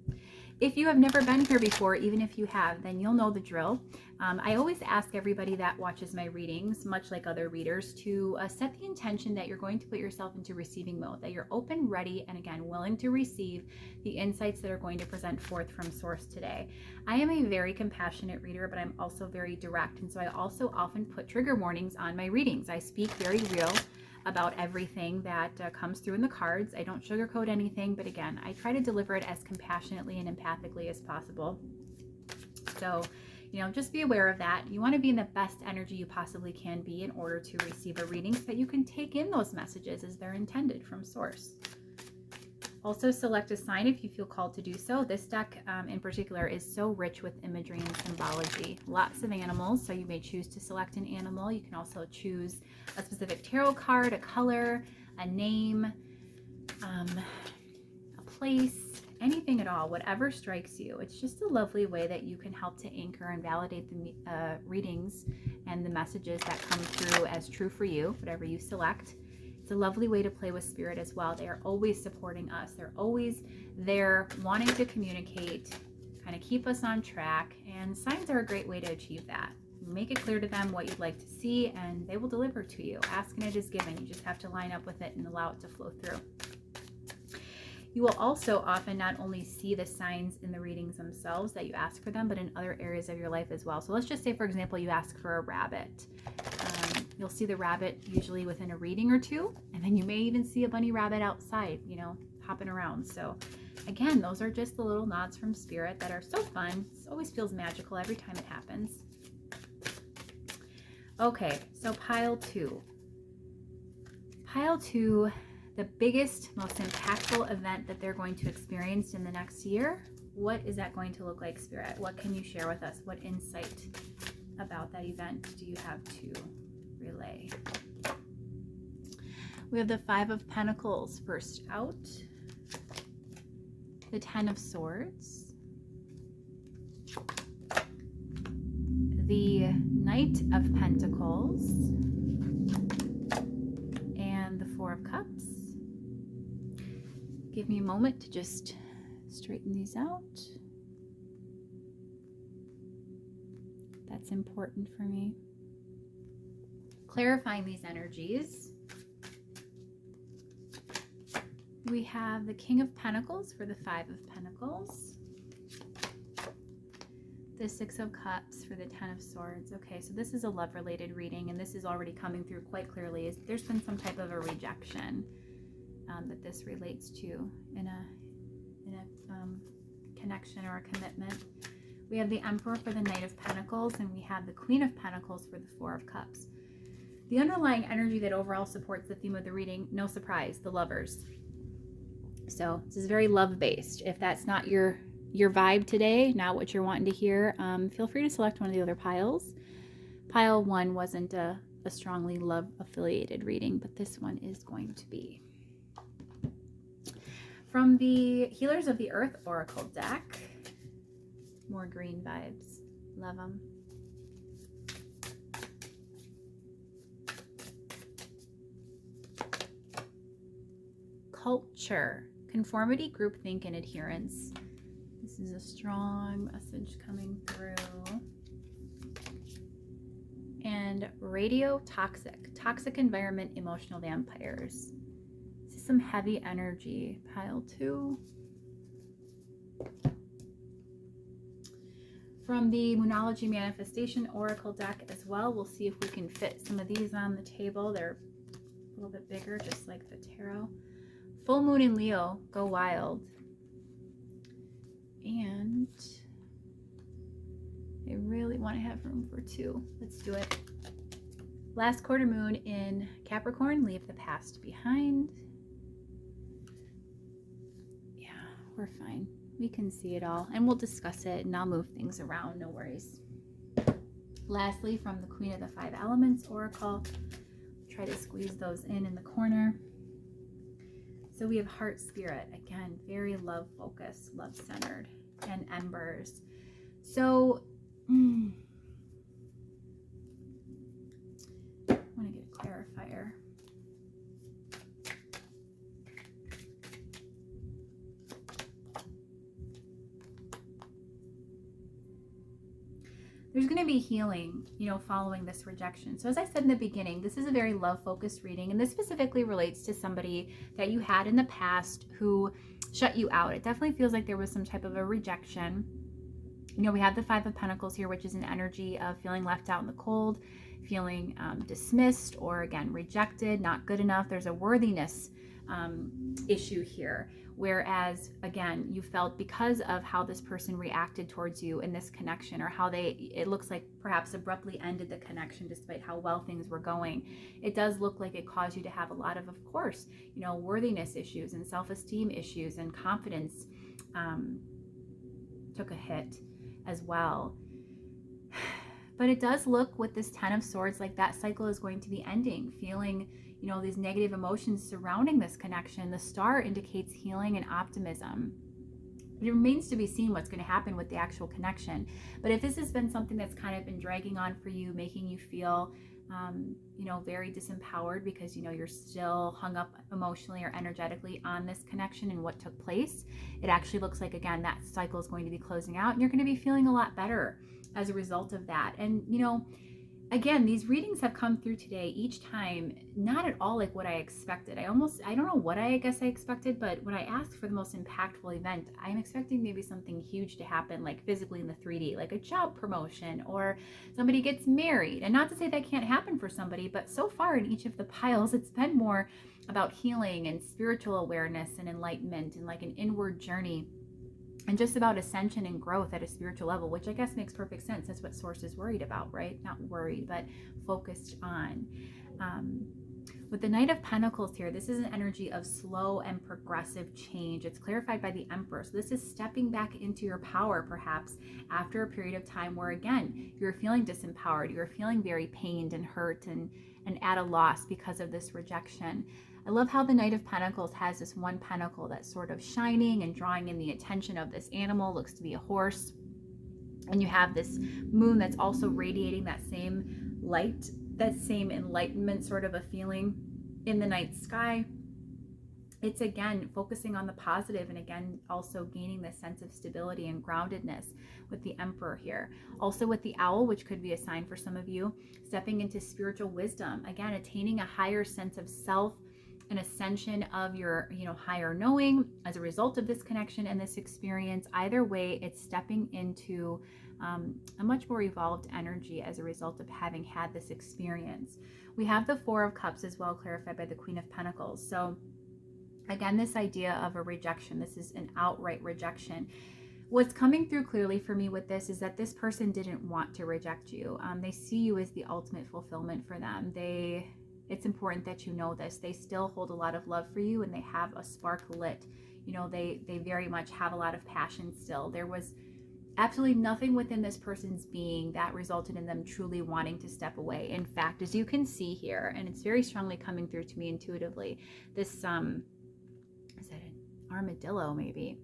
If you have never been here before, even if you have, then you'll know the drill. I always ask everybody that watches my readings, much like other readers, to set the intention that you're going to put yourself into receiving mode, that you're open, ready, and again, willing to receive the insights that are going to present forth from Source today. I am a very compassionate reader, but I'm also very direct. And so I also often put trigger warnings on my readings. I speak very real about everything that comes through in the cards. I don't sugarcoat anything, but again, I try to deliver it as compassionately and empathically as possible. So, just be aware of that. You want to be in the best energy you possibly can be in order to receive a reading so that you can take in those messages as they're intended from Source. Also, select a sign if you feel called to do so. This deck in particular is so rich with imagery and symbology. Lots of animals, so you may choose to select an animal. You can also choose a specific tarot card, a color, a name, a place, anything at all, whatever strikes you. It's just a lovely way that you can help to anchor and validate the readings and the messages that come through as true for you, whatever you select. It's a lovely way to play with spirit as well. They are always supporting us. They're always there wanting to communicate, kind of keep us on track. And signs are a great way to achieve that. Make it clear to them what you'd like to see, and they will deliver to you. Ask and it is given. You just have to line up with it and allow it to flow through. You will also often not only see the signs in the readings themselves that you ask for them, but in other areas of your life as well. So let's just say, for example, you ask for a rabbit. You'll see the rabbit usually within a reading or two, and then you may even see a bunny rabbit outside, hopping around. So again, those are just the little nods from spirit that are so fun. It always feels magical every time it happens. Okay, so Pile 2. Pile 2, the biggest, most impactful event that they're going to experience in the next year. What is that going to look like, Spirit? What can you share with us? What insight about that event do you have to relay? We have the 5 of Pentacles first out, the 10 of Swords, the Knight of Pentacles, and the 4 of Cups. Give me a moment to just straighten these out. That's important for me. Clarifying these energies. We have the King of Pentacles for the 5 of Pentacles. The 6 of Cups for the 10 of Swords. Okay, so this is a love-related reading, and this is already coming through quite clearly. There's been some type of a rejection that this relates to in a connection or a commitment. We have the Emperor for the Knight of Pentacles, and we have the Queen of Pentacles for the 4 of Cups. The underlying energy that overall supports the theme of the reading, no surprise, the Lovers. So this is very love-based. If that's not your vibe today, not what you're wanting to hear, feel free to select one of the other piles. Pile 1 wasn't a strongly love-affiliated reading, but this one is going to be. From the Healers of the Earth Oracle deck, more green vibes. Love them. Culture, conformity, groupthink, and adherence. This is a strong message coming through. And radio toxic, toxic environment, emotional vampires. This is some heavy energy. Pile 2. From the Moonology Manifestation Oracle deck as well, we'll see if we can fit some of these on the table. They're a little bit bigger, just like the tarot. Full Moon in Leo, go wild. And I really want to have room for 2. Let's do it. Last quarter moon in Capricorn, leave the past behind. Yeah, we're fine. we can see it all, and we'll discuss it, and I'll move things around, no worries. Lastly, from the Queen of the Five Elements Oracle, try to squeeze those in the corner. So we have Heart Spirit, again, very love focused, love centered, and Embers. So I want to get a clarifier. There's going to be healing, following this rejection. So as I said in the beginning, this is a very love-focused reading, and this specifically relates to somebody that you had in the past who shut you out. It definitely feels like there was some type of a rejection. We have the Five of Pentacles here, which is an energy of feeling left out in the cold, feeling dismissed, or again, rejected, not good enough. There's a worthiness issue here. Whereas, again, you felt because of how this person reacted towards you in this connection, or how it looks like perhaps abruptly ended the connection despite how well things were going. It does look like it caused you to have a lot of course, worthiness issues and self-esteem issues, and confidence took a hit as well. But it does look with this Ten of Swords like that cycle is going to be ending, feeling these negative emotions surrounding this connection. The star indicates healing and optimism. It remains to be seen what's going to happen with the actual connection. But if this has been something that's kind of been dragging on for you, making you feel, very disempowered because, you're still hung up emotionally or energetically on this connection and what took place, it actually looks like, again, that cycle is going to be closing out, and you're going to be feeling a lot better as a result of that. And, again, these readings have come through today, each time, not at all like what I expected. I don't know what I guess I expected, but when I asked for the most impactful event, I'm expecting maybe something huge to happen, like physically in the 3D, like a job promotion, or somebody gets married. And not to say that can't happen for somebody, but so far in each of the piles, it's been more about healing and spiritual awareness and enlightenment and like an inward journey, and just about ascension and growth at a spiritual level, which I guess makes perfect sense. That's what Source is worried about, right? Not worried, but focused on. With the Knight of Pentacles here, this is an energy of slow and progressive change. It's clarified by the Emperor. So this is stepping back into your power, perhaps, after a period of time where, again, you're feeling disempowered. You're feeling very pained and hurt and at a loss because of this rejection. I love how the Knight of Pentacles has this one pentacle that's sort of shining and drawing in the attention of this animal, looks to be a horse. And you have this moon that's also radiating that same light, that same enlightenment sort of a feeling in the night sky. It's, again, focusing on the positive, and again, also gaining this sense of stability and groundedness with the Emperor here. Also with the Owl, which could be a sign for some of you, stepping into spiritual wisdom, again, attaining a higher sense of self, an ascension of your, higher knowing as a result of this connection and this experience. Either way, it's stepping into a much more evolved energy as a result of having had this experience. We have the Four of Cups as well, clarified by the Queen of Pentacles. So again, this idea of a rejection, this is an outright rejection. What's coming through clearly for me with this is that this person didn't want to reject you. They see you as the ultimate fulfillment for them. It's important that you know this. They still hold a lot of love for you, and they have a spark lit. They very much have a lot of passion still. There was absolutely nothing within this person's being that resulted in them truly wanting to step away. In fact, as you can see here, and it's very strongly coming through to me intuitively, this, is that an armadillo maybe,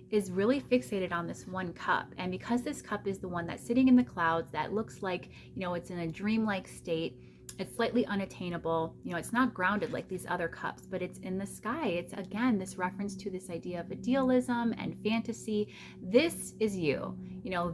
is really fixated on this one cup. And because this cup is the one that's sitting in the clouds, that looks like, it's in a dreamlike state, it's slightly unattainable, it's not grounded like these other cups, but it's in the sky. It's, again, this reference to this idea of idealism and fantasy. This is you,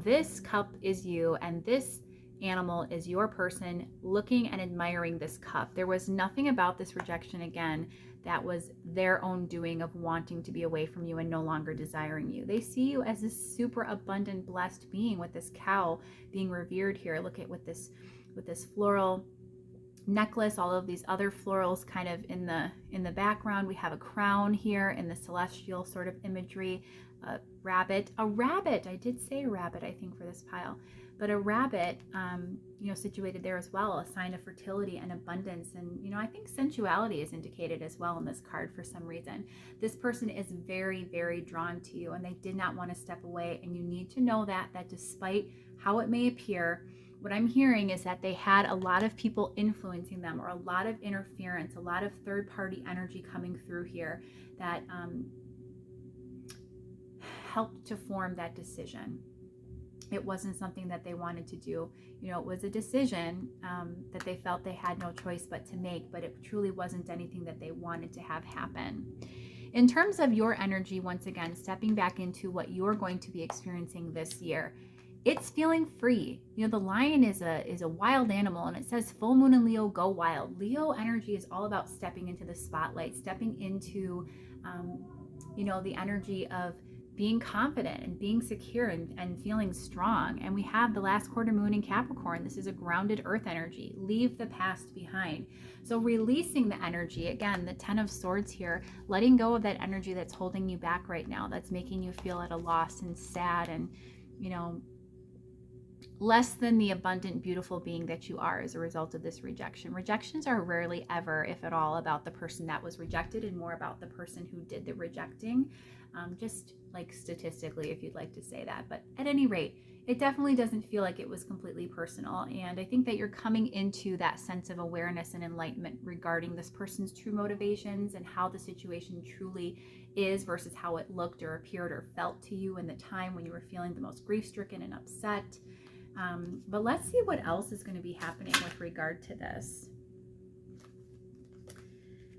this cup is you, and this animal is your person looking and admiring this cup. There was nothing about this rejection, again, that was their own doing of wanting to be away from you and no longer desiring you. They see you as this super abundant, blessed being, with this cow being revered here. Look at with this floral necklace, all of these other florals kind of in the background. We have a crown here in the celestial sort of imagery. A rabbit. I did say rabbit, I think, for this pile. but a rabbit, situated there as well, a sign of fertility and abundance. And, I think sensuality is indicated as well in this card for some reason. This person is very, very drawn to you, and they did not want to step away. And you need to know that despite how it may appear, what I'm hearing is that they had a lot of people influencing them, or a lot of interference, a lot of third-party energy coming through here that helped to form that decision. It wasn't something that they wanted to do. It was a decision that they felt they had no choice but to make, but it truly wasn't anything that they wanted to have happen. In terms of your energy, once again, stepping back into what you're going to be experiencing this year, it's feeling free. The lion is a wild animal, and it says full moon in Leo, go wild. Leo energy is all about stepping into the spotlight, stepping into, the energy of being confident and being secure and feeling strong. And we have the last quarter moon in Capricorn. This is a grounded earth energy. Leave the past behind. So releasing the energy, again, the 10 of Swords here, letting go of that energy that's holding you back right now, that's making you feel at a loss and sad and, less than the abundant, beautiful being that you are as a result of this rejection. Rejections are rarely ever, if at all, about the person that was rejected, and more about the person who did the rejecting, just like statistically, if you'd like to say that. But at any rate, it definitely doesn't feel like it was completely personal. And I think that you're coming into that sense of awareness and enlightenment regarding this person's true motivations and how the situation truly is versus how it looked or appeared or felt to you in the time when you were feeling the most grief-stricken and upset. But let's see what else is going to be happening with regard to this.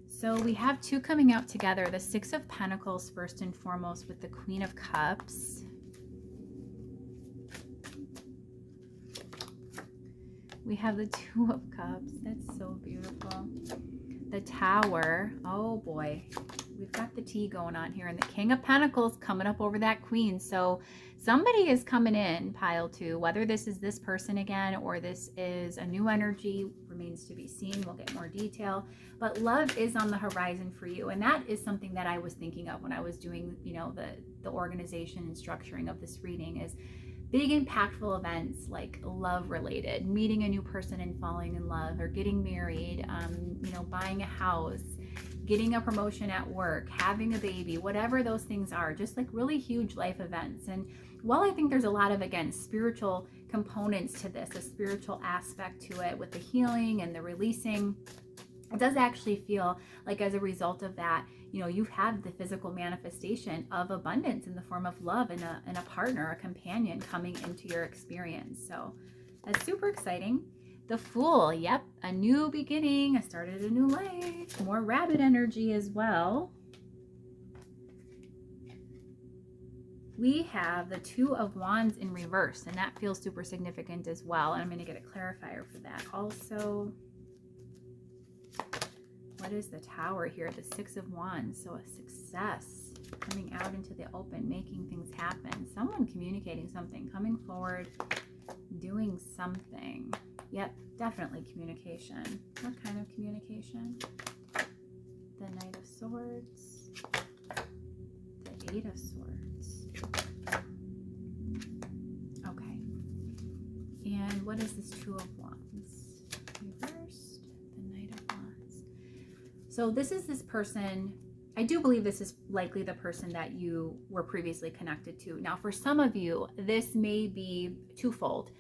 So we have two coming out together, the Six of Pentacles first and foremost with the Queen of Cups. We have the Two of Cups. That's so beautiful. The Tower. Oh boy. We've got the tea going on here. And the King of Pentacles coming up over that Queen. So somebody is coming in, pile two. Whether this is this person again or this is a new energy remains to be seen. We'll get more detail. But love is on the horizon for you. And that is something that I was thinking of when I was doing, the organization and structuring of this reading is big impactful events like love related, meeting a new person and falling in love, or getting married, buying a house, getting a promotion at work, having a baby, whatever those things are, just like really huge life events. And while I think there's a lot of, again, spiritual components to this, a spiritual aspect to it with the healing and the releasing, it does actually feel like as a result of that, you have the physical manifestation of abundance in the form of love and a partner, a companion coming into your experience. So that's super exciting. The Fool, yep, a new beginning. I started a new life. More rabbit energy as well. We have the Two of Wands in reverse, and that feels super significant as well. And I'm going to get a clarifier for that also. What is the Tower here? The Six of Wands. So a success, coming out into the open, making things happen. Someone communicating something, coming forward, doing something. Yep, definitely communication. What kind of communication? The Knight of Swords. The Eight of Swords. Okay. And what is this Two of Wands? Reversed. The Knight of Wands. So this is this person. I do believe this is likely the person that you were previously connected to. Now, for some of you, this may be twofold.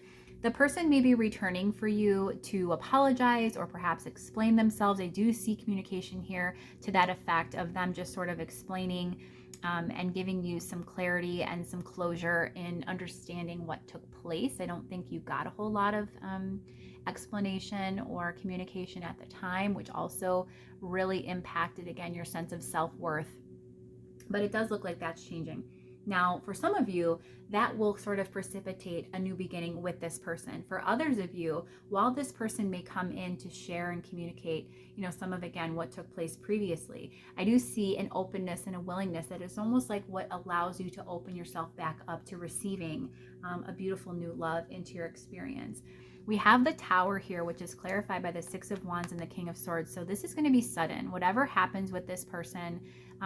The person may be returning for you to apologize or perhaps explain themselves. I do see communication here to that effect of them just sort of explaining and giving you some clarity and some closure in understanding what took place. I don't think you got a whole lot of explanation or communication at the time, which also really impacted, again, your sense of self-worth. But it does look like that's changing. Now, for some of you, that will sort of precipitate a new beginning with this person. For others of you, while this person may come in to share and communicate, some of, again, what took place previously, I do see an openness and a willingness that is almost like what allows you to open yourself back up to receiving a beautiful new love into your experience. We have the Tower here, which is clarified by the Six of Wands and the King of Swords. So this is going to be sudden. Whatever happens with this person,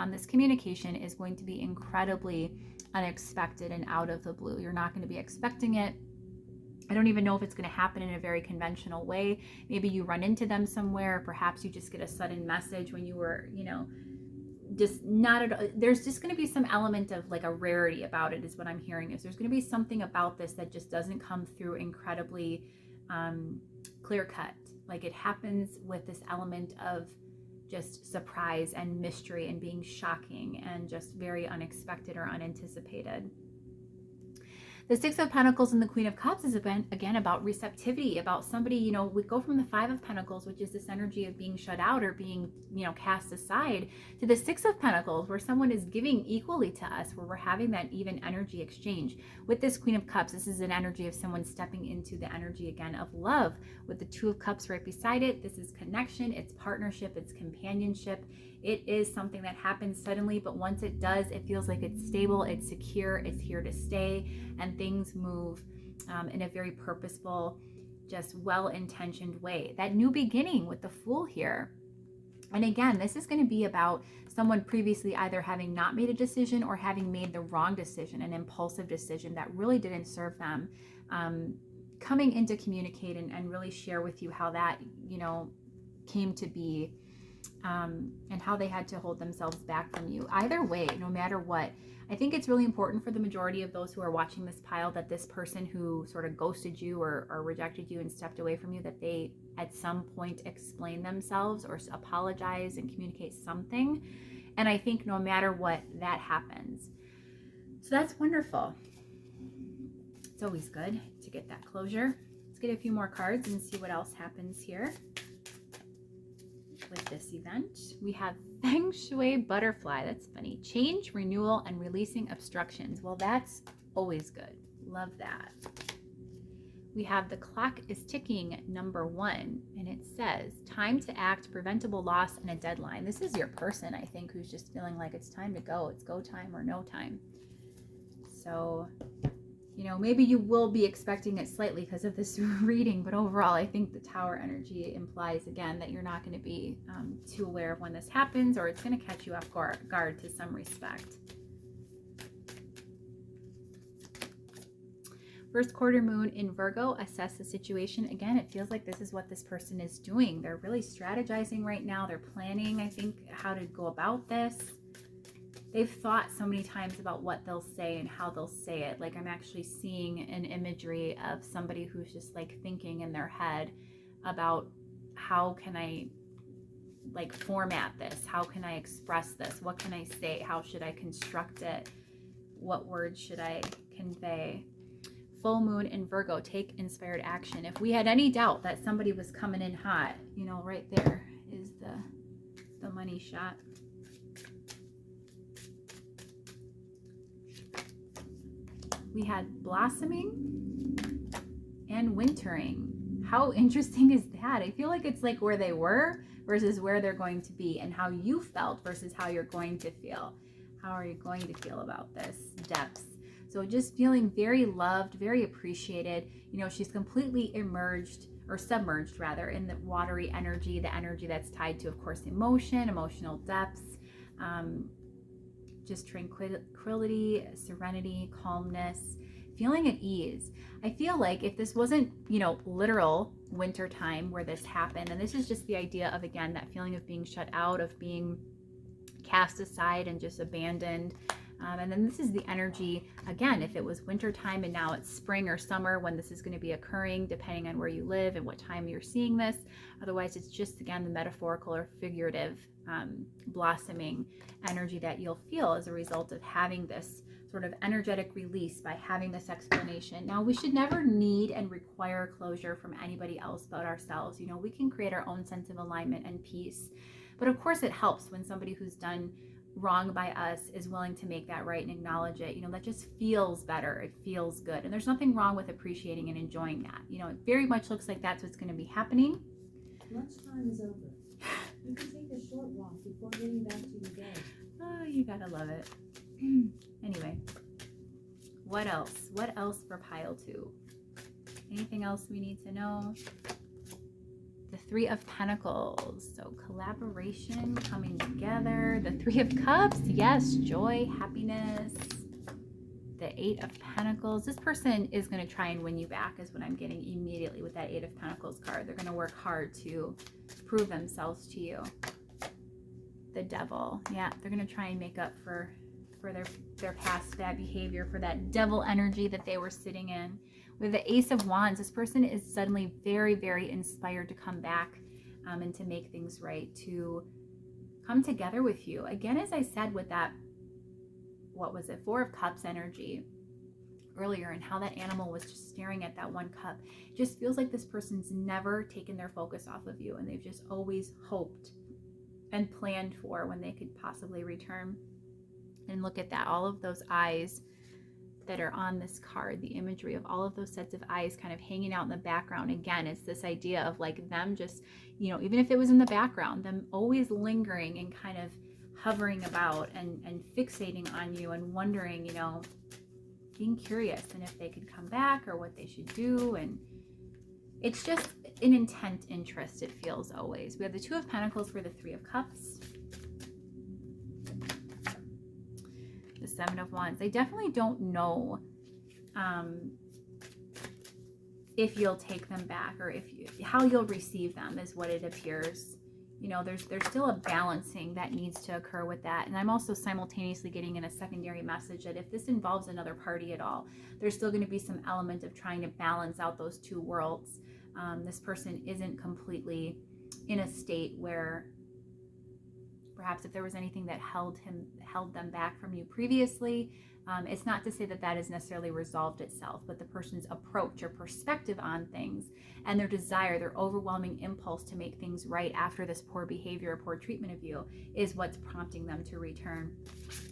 this communication is going to be incredibly unexpected and out of the blue. You're not going to be expecting it. I don't even know if it's going to happen in a very conventional way. Maybe you run into them somewhere. Perhaps you just get a sudden message when you were, just not at all. There's just going to be some element of like a rarity about it, is what I'm hearing. Is there's going to be something about this that just doesn't come through incredibly clear cut. Like it happens with this element of just surprise and mystery and being shocking and just very unexpected or unanticipated. The Six of Pentacles and the Queen of Cups is again about receptivity, about somebody, we go from the Five of Pentacles, which is this energy of being shut out or being, cast aside, to the Six of Pentacles, where someone is giving equally to us, where we're having that even energy exchange. With this Queen of Cups, this is an energy of someone stepping into the energy again of love. With the Two of Cups right beside it, this is connection, it's partnership, it's companionship. It is something that happens suddenly, but once it does, it feels like it's stable, it's secure, it's here to stay, and things move in a very purposeful, just well-intentioned way. That new beginning with the Fool here. And again, this is going to be about someone previously either having not made a decision or having made the wrong decision, an impulsive decision that really didn't serve them, coming in to communicate and really share with you how that, came to be. And how they had to hold themselves back from you. Either way, no matter what, I think it's really important for the majority of those who are watching this pile that this person who sort of ghosted you or rejected you and stepped away from you, that they at some point explain themselves or apologize and communicate something. And I think no matter what, that happens. So that's wonderful. It's always good to get that closure. Let's get a few more cards and see what else happens here. With this event, we have Feng Shui Butterfly. That's funny. Change, renewal, and releasing obstructions. Well, that's always good. Love that. We have the clock is ticking, number 1, and it says time to act, preventable loss, and a deadline. This is your person, I think, who's just feeling like it's time to go. It's go time or no time. So, maybe you will be expecting it slightly because of this reading, but overall, I think the Tower energy implies, again, that you're not going to be too aware of when this happens, or it's going to catch you off guard to some respect. First quarter moon in Virgo, assess the situation. Again, it feels like this is what this person is doing. They're really strategizing right now. They're planning, I think, how to go about this. They've thought so many times about what they'll say and how they'll say it. Like I'm actually seeing an imagery of somebody who's just like thinking in their head about how can I like format this? How can I express this? What can I say? How should I construct it? What words should I convey? Full moon in Virgo, take inspired action. If we had any doubt that somebody was coming in hot, right there is the money shot. We had blossoming and wintering. How interesting is that? I feel like it's like where they were versus where they're going to be, and how you felt versus how you're going to feel. How are you going to feel about this? Depths. So just feeling very loved, very appreciated. She's completely emerged, or submerged rather, in the watery energy, the energy that's tied to, of course, emotion, emotional depths, just tranquility, serenity, calmness, feeling at ease. I feel like if this wasn't, literal winter time where this happened, and this is just the idea of, again, that feeling of being shut out, of being cast aside and just abandoned. And then this is the energy, again, if it was winter time and now it's spring or summer when this is going to be occurring, depending on where you live and what time you're seeing this. Otherwise, it's just, again, the metaphorical or figurative blossoming energy that you'll feel as a result of having this sort of energetic release by having this explanation. Now, we should never need and require closure from anybody else but ourselves. We can create our own sense of alignment and peace. But of course, it helps when somebody who's done wrong by us is willing to make that right and acknowledge it. That just feels better. It feels good. And there's nothing wrong with appreciating and enjoying that. It very much looks like that's what's going to be happening. Lunchtime is over. You can take a short walk before getting back to your day. Oh, you gotta love it. Anyway, what else? What else for pile 2? Anything else we need to know? The Three of Pentacles, so collaboration, coming together. The Three of Cups, yes, joy, happiness. the 8 of Pentacles. This person is going to try and win you back is what I'm getting immediately with that 8 of Pentacles card. They're going to work hard to prove themselves to you. The Devil. Yeah, they're going to try and make up for their past bad behavior, for that devil energy that they were sitting in. With the Ace of Wands, this person is suddenly very, very inspired to come back and to make things right, to come together with you. Again, as I said with that, what was it, 4 of Cups energy earlier, and how that animal was just staring at that one cup. It just feels like this person's never taken their focus off of you, and they've just always hoped and planned for when they could possibly return. And look at that, all of those eyes that are on this card, the imagery of all of those sets of eyes kind of hanging out in the background. Again, it's this idea of like them just, you know, even if it was in the background, them always lingering and kind of hovering about and fixating on you and wondering, you know, being curious and if they could come back or what they should do. And it's just an intent interest, it feels always. We have the 2 of Pentacles for the 3 of Cups. The 7 of Wands. They definitely don't know if you'll take them back or how you'll receive them is what it appears. You know, there's still a balancing that needs to occur with that. And I'm also simultaneously getting in a secondary message that if this involves another party at all, there's still going to be some element of trying to balance out those two worlds. This person isn't completely in a state where perhaps if there was anything that held them back from you previously, it's not to say that that has necessarily resolved itself, but the person's approach or perspective on things and their desire, their overwhelming impulse to make things right after this poor behavior or poor treatment of you is what's prompting them to return.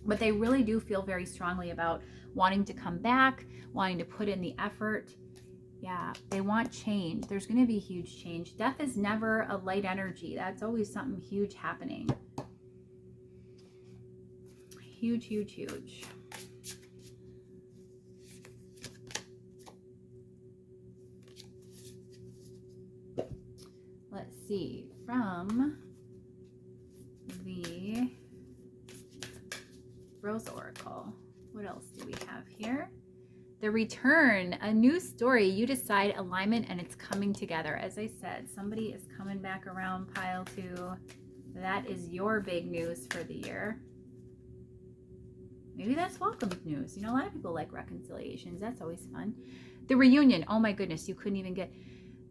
But they really do feel very strongly about wanting to come back, wanting to put in the effort. Yeah, they want change. There's going to be huge change. Death is never a light energy. That's always something huge happening. Huge, huge, huge. Let's see, from the Rose Oracle, what else do we have here? The Return, a new story. You decide alignment and it's coming together. As I said, somebody is coming back around, pile 2. That is your big news for the year. Maybe that's welcome news. You know, a lot of people like reconciliations. That's always fun. The Reunion. Oh my goodness, you couldn't even get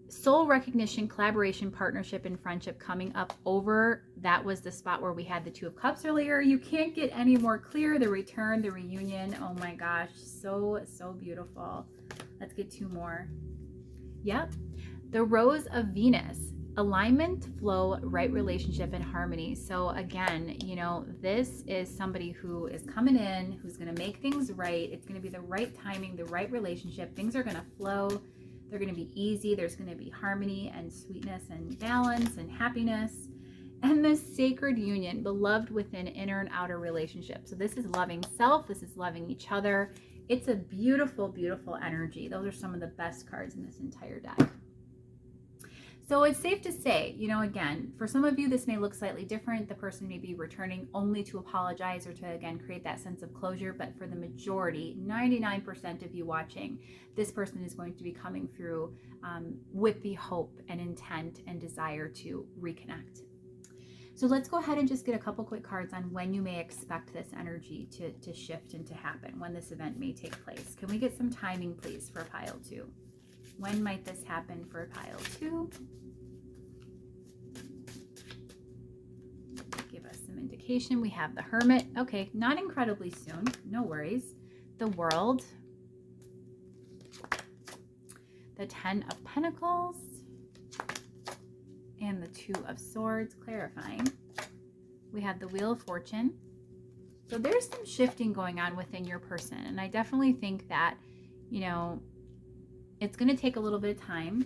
soul recognition, collaboration, partnership, and friendship coming up over. That was the spot where we had the 2 of Cups earlier. You can't get any more clear. The Return, the Reunion. Oh my gosh, so beautiful. Let's get 2 more. Yep. The Rose of Venus. Alignment, flow, right relationship, and harmony. So again, you know, this is somebody who is coming in, who's going to make things right. It's going to be the right timing, the right relationship. Things are going to flow. They're going to be easy. There's going to be harmony and sweetness and balance and happiness. And the Sacred Union, beloved within inner and outer relationships. So this is loving self. This is loving each other. It's a beautiful, beautiful energy. Those are some of the best cards in this entire deck. So it's safe to say, you know, again, for some of you, this may look slightly different. The person may be returning only to apologize or to, again, create that sense of closure. But for the majority, 99% of you watching, this person is going to be coming through with the hope and intent and desire to reconnect. So let's go ahead and just get a couple quick cards on when you may expect this energy to shift and to happen, when this event may take place. Can we get some timing, please, for pile 2? When might this happen for pile 2? Give us some indication. We have the Hermit. Okay, not incredibly soon. No worries. The World. The 10 of Pentacles. And the 2 of Swords, clarifying. We have the Wheel of Fortune. So there's some shifting going on within your person. And I definitely think that, you know, it's going to take a little bit of time,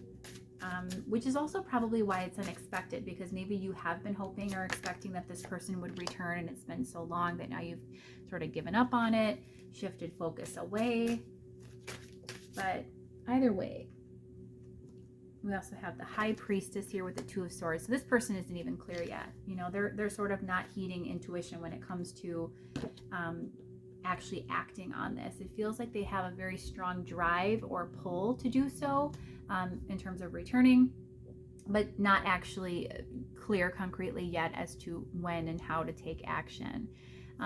which is also probably why it's unexpected, because maybe you have been hoping or expecting that this person would return and it's been so long that now you've sort of given up on it, shifted focus away. But either way, we also have the High Priestess here with the 2 of Swords. So this person isn't even clear yet. You know, they're sort of not heeding intuition when it comes to actually acting on this. It feels like they have a very strong drive or pull to do so in terms of returning, but not actually clear concretely yet as to when and how to take action.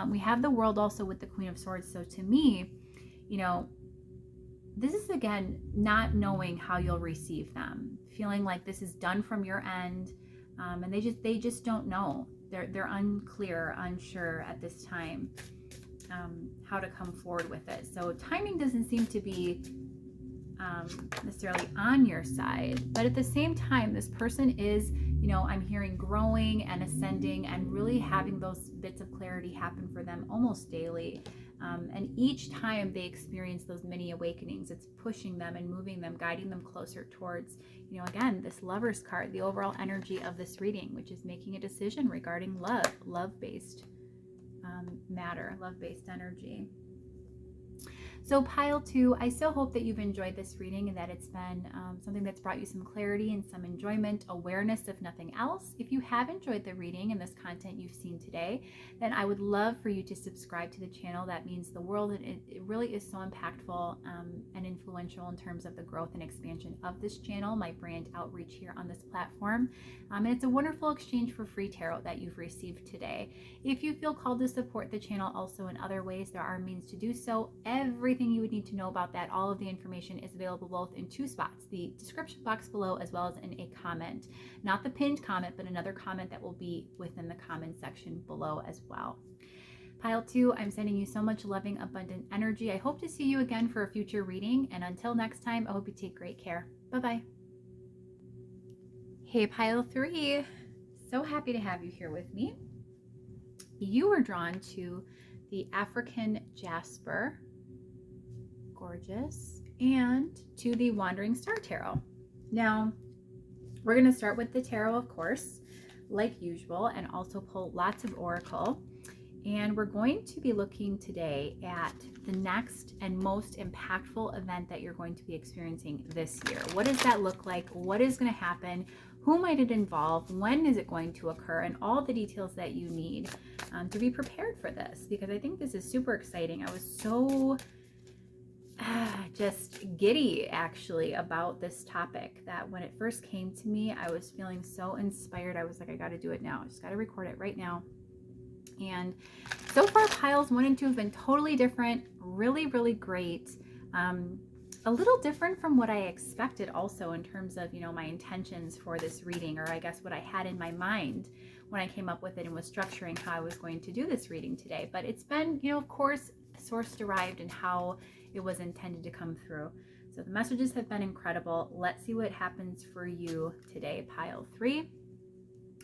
We have the World also with the Queen of Swords. So to me, this is again not knowing how you'll receive them, feeling like this is done from your end, and they just don't know. They're unclear, unsure at this time how to come forward with it. So timing doesn't seem to be necessarily on your side, but at the same time, this person is, I'm hearing growing and ascending and really having those bits of clarity happen for them almost daily. And each time they experience those mini awakenings, it's pushing them and moving them, guiding them closer towards, again, this Lover's card, the overall energy of this reading, which is making a decision regarding love-based matter, love-based energy. So pile 2, I so hope that you've enjoyed this reading and that it's been something that's brought you some clarity and some enjoyment, awareness, if nothing else. If you have enjoyed the reading and this content you've seen today, then I would love for you to subscribe to the channel. That means the world, and it really is so impactful and influential in terms of the growth and expansion of this channel, my brand outreach here on this platform. And it's a wonderful exchange for free tarot that you've received today. If you feel called to support the channel also in other ways, there are means to do so. Everything you would need to know about that, all of the information is available both in 2 spots, the description box below as well as in a comment. Not the pinned comment, but another comment that will be within the comment section below as well. Pile 2, I'm sending you so much loving, abundant energy. I hope to see you again for a future reading. And until next time, I hope you take great care. Bye-bye. Hey, Pile 3. So happy to have you here with me. You were drawn to the African Jasper, gorgeous, and to the Wandering Star Tarot. Now, we're going to start with the tarot, of course, like usual, and also pull lots of oracle. And we're going to be looking today at the next and most impactful event that you're going to be experiencing this year. What does that look like? What is going to happen? Who might it involve? When is it going to occur? And all the details that you need to be prepared for this, because I think this is super exciting. I was so just giddy actually about this topic that when it first came to me, I was feeling so inspired. I was like, I got to do it now. I just got to record it right now. And so far, piles 1 and 2 have been totally different, really, really great. A little different from what I expected also in terms of, my intentions for this reading, or I guess what I had in my mind when I came up with it and was structuring how I was going to do this reading today. But it's been, of course, source derived and how it was intended to come through. So the messages have been incredible. Let's see what happens for you today, pile 3.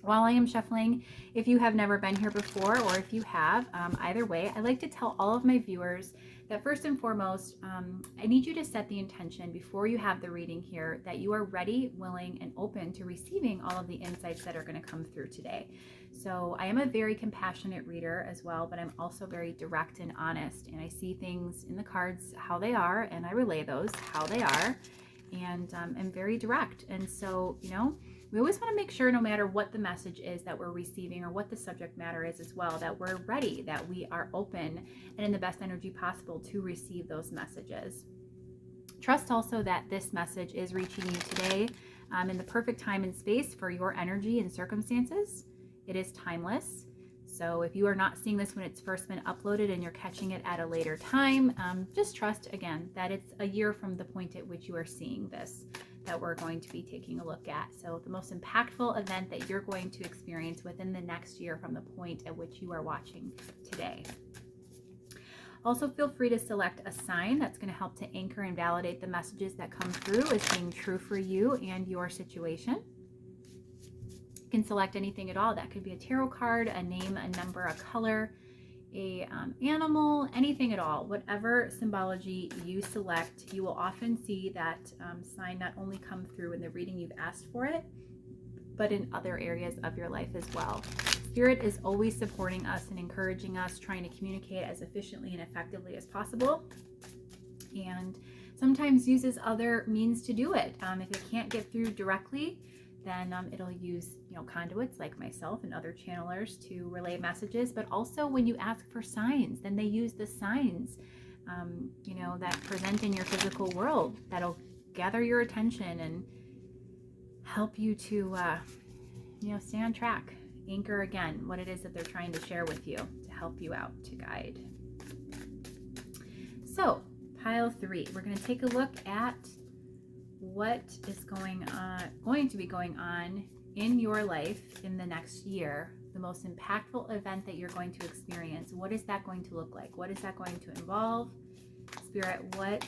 While I am shuffling, if you have never been here before, or if you have, either way, I like to tell all of my viewers that first and foremost, I need you to set the intention before you have the reading here that you are ready, willing, and open to receiving all of the insights that are going to come through today. So I am a very compassionate reader as well, but I'm also very direct and honest, and I see things in the cards how they are, and I relay those how they are, and I'm very direct. And so, we always want to make sure, no matter what the message is that we're receiving or what the subject matter is as well, that we're ready, that we are open and in the best energy possible to receive those messages. Trust also that this message is reaching you today in the perfect time and space for your energy and circumstances. It is timeless. So if you are not seeing this when it's first been uploaded and you're catching it at a later time, just trust, again, that it's a year from the point at which you are seeing this that we're going to be taking a look at. So the most impactful event that you're going to experience within the next year from the point at which you are watching today. Also, feel free to select a sign that's going to help to anchor and validate the messages that come through as being true for you and your situation. You can select anything at all. That could be a tarot card, a name, a number, a color, a animal, anything at all. Whatever symbology you select, you will often see that sign not only come through in the reading you've asked for it, but in other areas of your life as well. Spirit is always supporting us and encouraging us, trying to communicate as efficiently and effectively as possible, and sometimes uses other means to do it. If it can't get through directly, then it'll use, conduits like myself and other channelers to relay messages. But also when you ask for signs, then they use the signs, that present in your physical world that'll gather your attention and help you to, stay on track, anchor again what it is that they're trying to share with you to help you out, to guide. So pile 3, we're going to take a look at what is going to be going on in your life in the next year, the most impactful event that you're going to experience. What is that going to look like? What is that going to involve? Spirit, what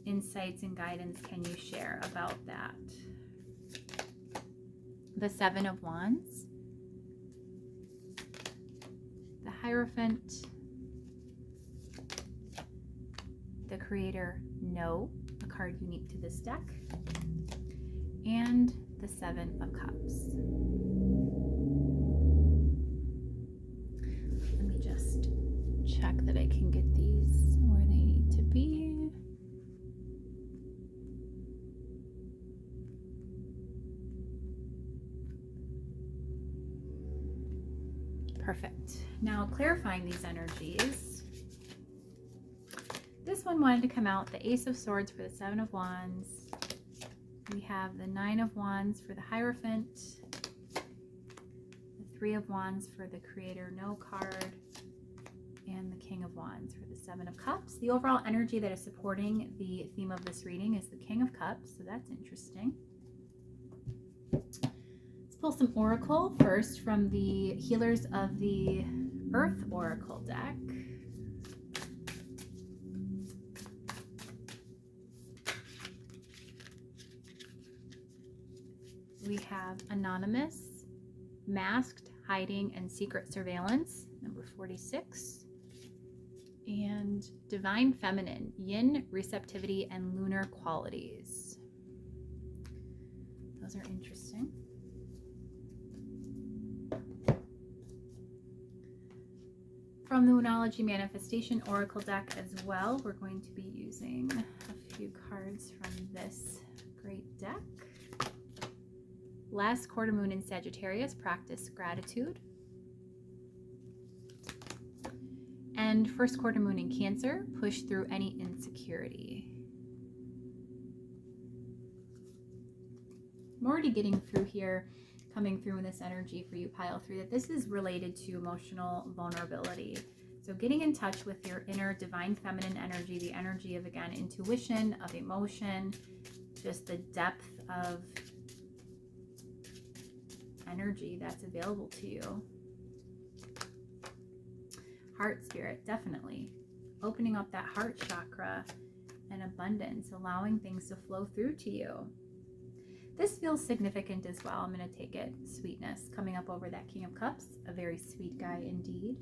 insights and guidance can you share about that? The 7 of Wands, the Hierophant, the Creator, No, a card unique to this deck, and the 7 of Cups. Let me just check that I can get these where they need to be. Perfect. Now clarifying these energies. This one wanted to come out, the Ace of Swords for the 7 of Wands. We have the 9 of Wands for the Hierophant, the 3 of Wands for the Creator, No card, and the King of Wands for the 7 of Cups. The overall energy that is supporting the theme of this reading is the King of Cups, so that's interesting. Let's pull some Oracle first from the Healers of the Earth Oracle deck. We have Anonymous, Masked, Hiding, and Secret Surveillance, number 46. And Divine Feminine, Yin, Receptivity, and Lunar Qualities. Those are interesting. From the Moonology Manifestation Oracle deck as well, we're going to be using a few cards from this great deck. Last quarter moon in Sagittarius, practice gratitude. And first quarter moon in Cancer, push through any insecurity. I'm already getting through here, coming through in this energy for you, pile 3, that this is related to emotional vulnerability. So getting in touch with your inner divine feminine energy, the energy of, again, intuition, of emotion, just the depth of energy that's available to you. Heart spirit, definitely. Opening up that heart chakra and abundance, allowing things to flow through to you. This feels significant as well. I'm going to take it. Sweetness coming up over that King of Cups. A very sweet guy indeed.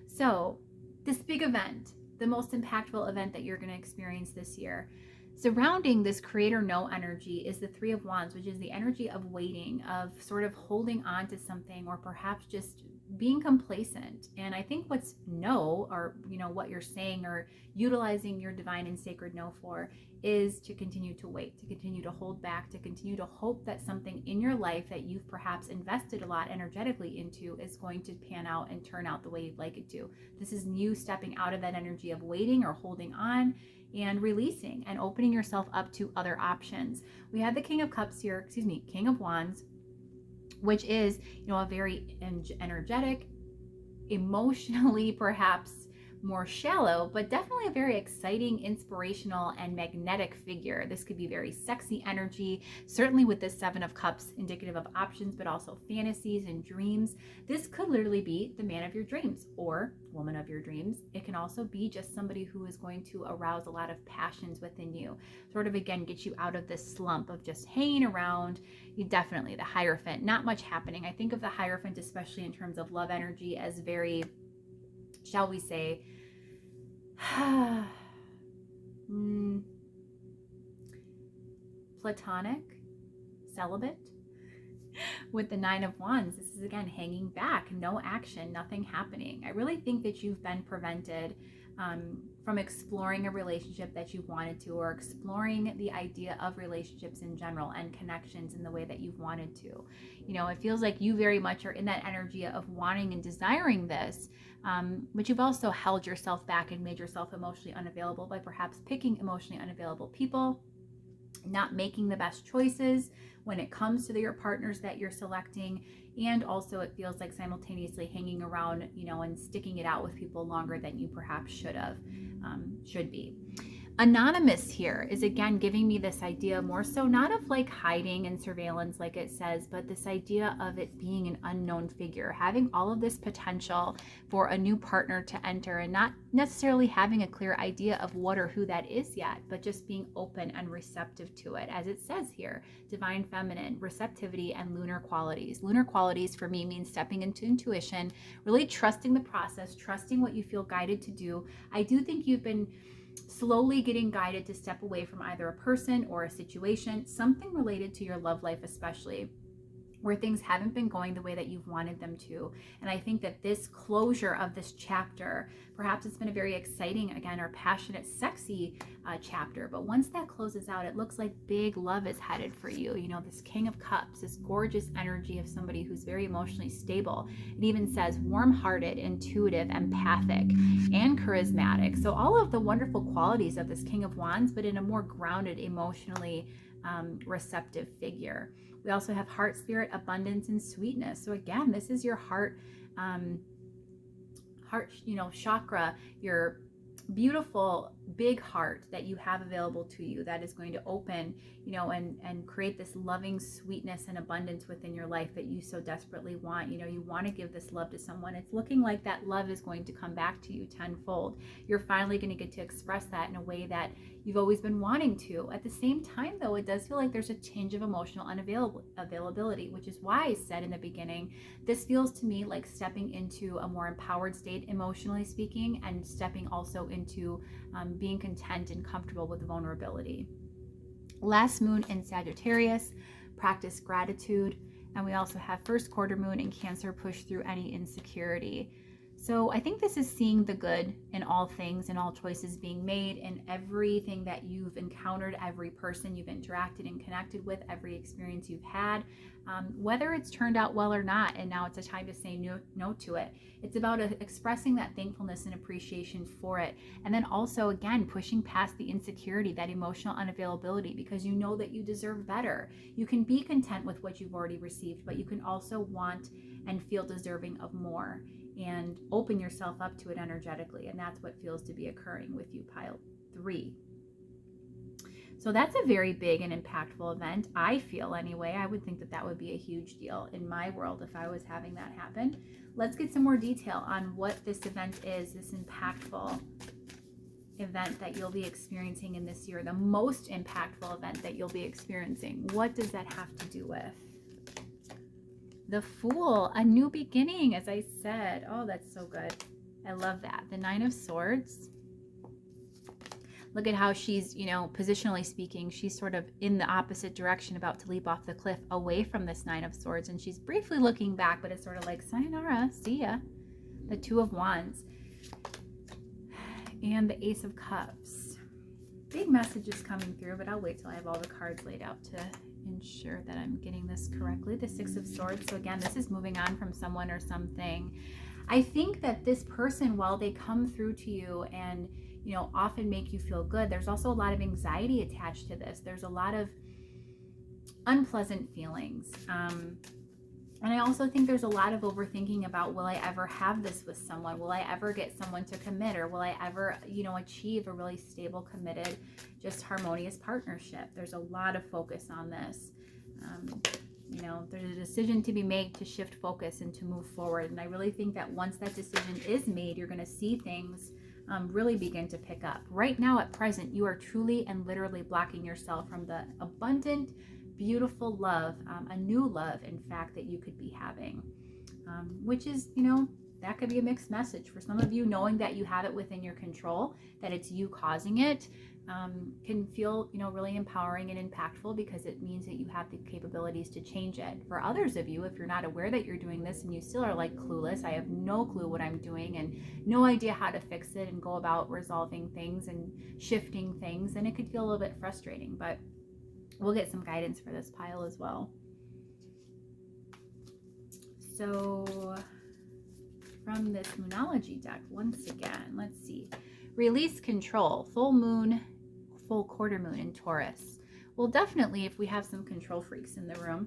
So this big event, the most impactful event that you're going to experience this year, surrounding this Creator No energy is the 3 of Wands, which is the energy of waiting, of sort of holding on to something, or perhaps just being complacent. And I think what's no, or what you're saying or utilizing your divine and sacred no for, is to continue to wait, to continue to hold back, to continue to hope that something in your life that you've perhaps invested a lot energetically into is going to pan out and turn out the way you'd like it to. This is you stepping out of that energy of waiting or holding on and releasing and opening yourself up to other options. We have the King of Cups here, King of Wands, which is, a very energetic, emotionally perhaps more shallow, but definitely a very exciting, inspirational, and magnetic figure. This could be very sexy energy, certainly with this 7 of Cups, indicative of options, but also fantasies and dreams. This could literally be the man of your dreams or woman of your dreams. It can also be just somebody who is going to arouse a lot of passions within you, sort of, again, get you out of this slump of just hanging around. You definitely, the Hierophant, not much happening. I think of the Hierophant, especially in terms of love energy, as very, shall we say, platonic, celibate, with the Nine of Wands, this is again hanging back, no action, nothing happening. I really think that you've been prevented from exploring a relationship that you wanted to, or exploring the idea of relationships in general and connections in the way that you've wanted to. It feels like you very much are in that energy of wanting and desiring this, but you've also held yourself back and made yourself emotionally unavailable by perhaps picking emotionally unavailable people, not making the best choices when it comes to your partners that you're selecting. And also it feels like simultaneously hanging around, and sticking it out with people longer than you perhaps should be. Anonymous here is again giving me this idea more so not of like hiding and surveillance like it says, but this idea of it being an unknown figure, having all of this potential for a new partner to enter and not necessarily having a clear idea of what or who that is yet, but just being open and receptive to it. As it says here, divine feminine, receptivity, and lunar qualities. Lunar qualities for me means stepping into intuition, really trusting the process, trusting what you feel guided to do. I do think you've been slowly getting guided to step away from either a person or a situation, something related to your love life, especially where things haven't been going the way that you've wanted them to. And I think that this closure of this chapter, perhaps it's been a very exciting, again, or passionate, sexy chapter, but once that closes out, it looks like big love is headed for you. This King of Cups, this gorgeous energy of somebody who's very emotionally stable. It even says warm-hearted, intuitive, empathic, and charismatic. So all of the wonderful qualities of this King of Wands, but in a more grounded, emotionally receptive figure. We also have heart, spirit, abundance, and sweetness. So again, this is your heart, chakra, your beautiful big heart that you have available to you that is going to open, and create this loving sweetness and abundance within your life that you so desperately want. You want to give this love to someone. It's looking like that love is going to come back to you tenfold. You're finally going to get to express that in a way that you've always been wanting to. At the same time, though, it does feel like there's a tinge of emotional unavailability, which is why I said in the beginning, this feels to me like stepping into a more empowered state, emotionally speaking, and stepping also into being content and comfortable with vulnerability. Last moon in Sagittarius, practice gratitude. And we also have first quarter moon in Cancer, push through any insecurity. So I think this is seeing the good in all things and all choices being made, in everything that you've encountered, every person you've interacted and connected with, every experience you've had, whether it's turned out well or not. And now it's a time to say no to it. It's about expressing that thankfulness and appreciation for it. And then also, again, pushing past the insecurity, that emotional unavailability, because you know that you deserve better. You can be content with what you've already received, but you can also want and feel deserving of more, and open yourself up to it energetically. And that's what feels to be occurring with you, pile 3. So that's a very big and impactful event, I feel anyway. I would think that that would be a huge deal in my world if I was having that happen. Let's get some more detail on what this event is, this impactful event that you'll be experiencing in this year, the most impactful event that you'll be experiencing. What does that have to do with? The Fool, a new beginning, as I said. Oh, that's so good. I love that. The Nine of Swords. Look at how she's, positionally speaking, she's sort of in the opposite direction, about to leap off the cliff away from this Nine of Swords. And she's briefly looking back, but it's sort of like, sayonara, see ya. The Two of Wands. And the Ace of Cups. Big messages coming through, but I'll wait till I have all the cards laid out to ensure that I'm getting this correctly. The Six of Swords. So again, this is moving on from someone or something. I think that this person, while they come through to you and, often make you feel good, there's also a lot of anxiety attached to this. There's a lot of unpleasant feelings. And I also think there's a lot of overthinking about, will I ever have this with someone? Will I ever get someone to commit? Or will I ever, achieve a really stable, committed, just harmonious partnership? There's a lot of focus on this. There's a decision to be made to shift focus and to move forward. And I really think that once that decision is made, you're going to see things really begin to pick up. Right now, at present, you are truly and literally blocking yourself from the abundant, beautiful love, a new love, in fact, that you could be having, which is, that could be a mixed message for some of you, knowing that you have it within your control, that it's you causing it, can feel, really empowering and impactful because it means that you have the capabilities to change it. For others of you, if you're not aware that you're doing this and you still are like clueless, I have no clue what I'm doing and no idea how to fix it and go about resolving things and shifting things, then it could feel a little bit frustrating, but we'll get some guidance for this pile as well. So from this Moonology deck, once again, let's see. Release control, full moon, full quarter moon in Taurus. Well, definitely if we have some control freaks in the room,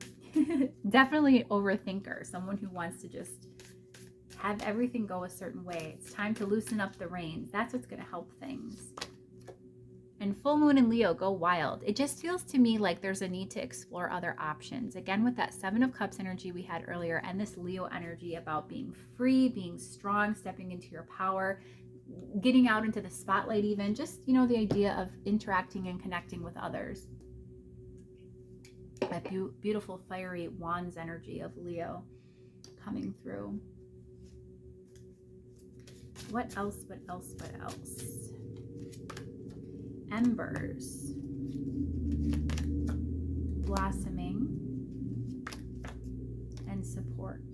definitely overthinker, someone who wants to just have everything go a certain way. It's time to loosen up the reins. That's what's going to help things. And full moon in Leo, go wild. It just feels to me like there's a need to explore other options. Again, with that 7 of Cups energy we had earlier and this Leo energy about being free, being strong, stepping into your power, getting out into the spotlight even, just, the idea of interacting and connecting with others. That beautiful fiery wands energy of Leo coming through. What else? Embers, blossoming, and support.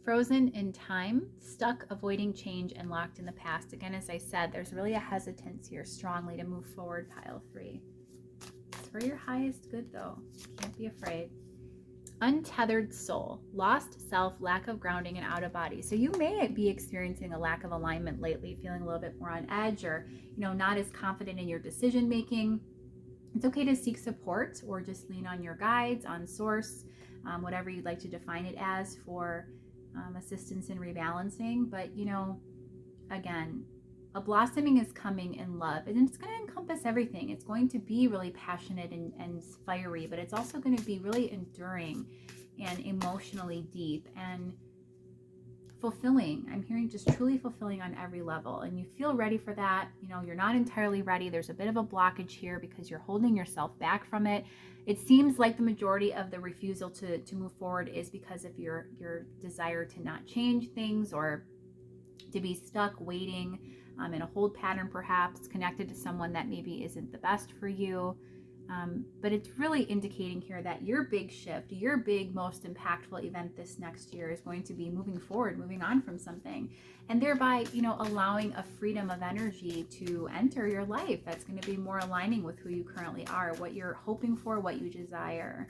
Frozen in time, stuck, avoiding change, and locked in the past. Again, as I said, there's really a hesitance here strongly to move forward, pile 3. It's for your highest good, though. Can't be afraid. Untethered soul, lost self, lack of grounding, and out of body. So you may be experiencing a lack of alignment lately, feeling a little bit more on edge or, not as confident in your decision making. It's okay to seek support or just lean on your guides, on source, whatever you'd like to define it as for assistance in rebalancing. But again, a blossoming is coming in love, and it's going to encompass everything. It's going to be really passionate and fiery, but it's also going to be really enduring and emotionally deep and fulfilling. I'm hearing just truly fulfilling on every level, and you feel ready for that. You're not entirely ready. There's a bit of a blockage here because you're holding yourself back from it. It seems like the majority of the refusal to move forward is because of your desire to not change things or to be stuck waiting in a hold pattern, perhaps connected to someone that maybe isn't the best for you. But it's really indicating here that your big shift, your big, most impactful event this next year is going to be moving forward, moving on from something, and thereby, allowing a freedom of energy to enter your life that's going to be more aligning with who you currently are, what you're hoping for, what you desire.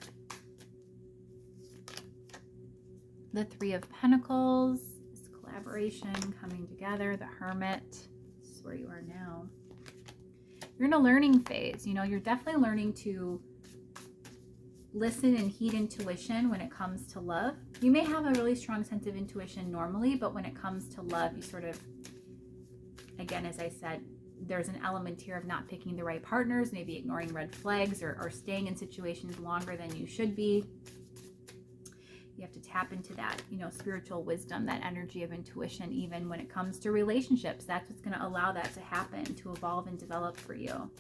The 3 of Pentacles, this collaboration coming together, the Hermit, this is where you are now. You're in a learning phase. You're definitely learning to listen and heed intuition when it comes to love. You may have a really strong sense of intuition normally, but when it comes to love, you sort of, again, as I said, there's an element here of not picking the right partners, maybe ignoring red flags or staying in situations longer than you should be. You have to tap into that, spiritual wisdom, that energy of intuition, even when it comes to relationships. That's what's going to allow that to happen, to evolve and develop for you.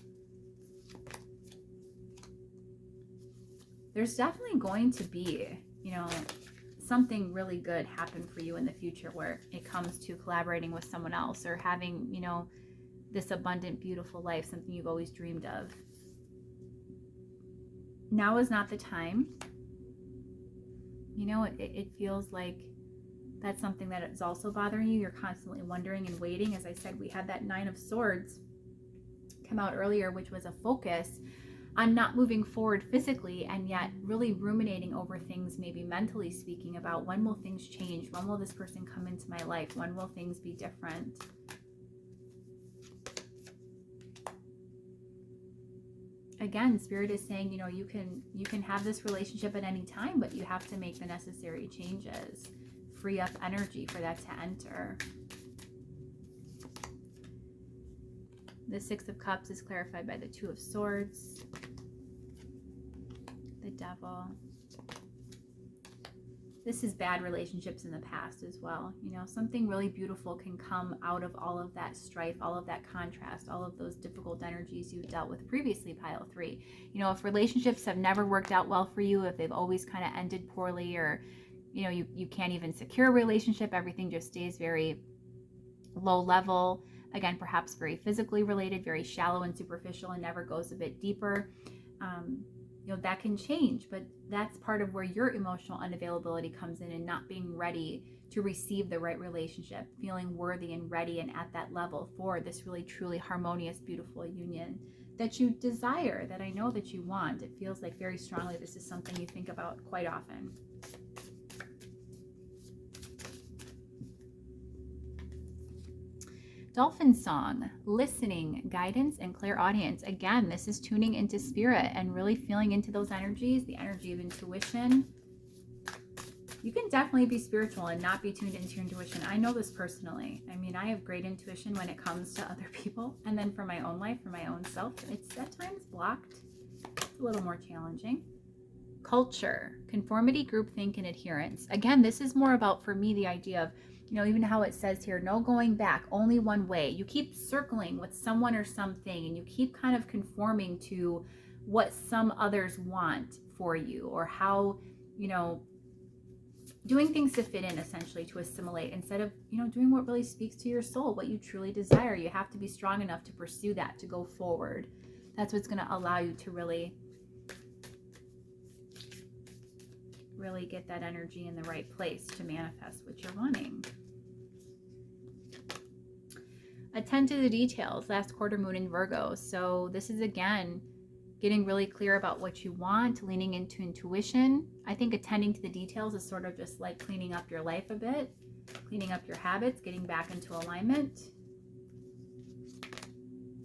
There's definitely going to be, something really good happen for you in the future where it comes to collaborating with someone else or having, this abundant, beautiful life, something you've always dreamed of. Now is not the time. It feels like that's something that is also bothering you. You're constantly wondering and waiting. As I said, we had that 9 of Swords come out earlier, which was a focus on not moving forward physically and yet really ruminating over things, maybe mentally speaking, about when will things change? When will this person come into my life? When will things be different? Again, Spirit is saying, you can have this relationship at any time, but you have to make the necessary changes. Free up energy for that to enter. The 6 of Cups is clarified by the 2 of Swords. The Devil. this is bad relationships in the past as well. You know, something really beautiful can come out of all of that strife, all of that contrast, all of those difficult energies you've dealt with previously, pile 3. You know, if relationships have never worked out well for you, if they've always kind of ended poorly, or, you know, you can't even secure a relationship, everything just stays very low level, again, perhaps very physically related, very shallow and superficial, and never goes a bit deeper. You know, that can change, but that's part of where your emotional unavailability comes in, and not being ready to receive the right relationship, feeling worthy and ready and at that level for this really truly harmonious, beautiful union that you desire, that I know that you want. It feels like very strongly this is something you think about quite often. Dolphin song, listening, guidance, and clairaudience. Again, this is tuning into spirit and really feeling into those energies, the energy of intuition. You can definitely be spiritual and not be tuned into your intuition. I know this personally. I mean, I have great intuition when it comes to other people. And then for my own life, for my own self, it's at times blocked. It's a little more challenging. Culture, conformity, groupthink, and adherence. Again, this is more about, for me, the idea of, you know, even how it says here, no going back, only one way. You keep circling with someone or something, and you keep kind of conforming to what some others want for you, or how, you know, doing things to fit in, essentially, to assimilate, instead of, you know, doing what really speaks to your soul, what you truly desire. You have to be strong enough to pursue that, to go forward. That's what's going to allow you to really get that energy in the right place to manifest what you're wanting. Attend to the details, last quarter moon in Virgo. So this is, again, getting really clear about what you want, leaning into intuition. I think attending to the details is sort of just like cleaning up your life a bit, cleaning up your habits, getting back into alignment.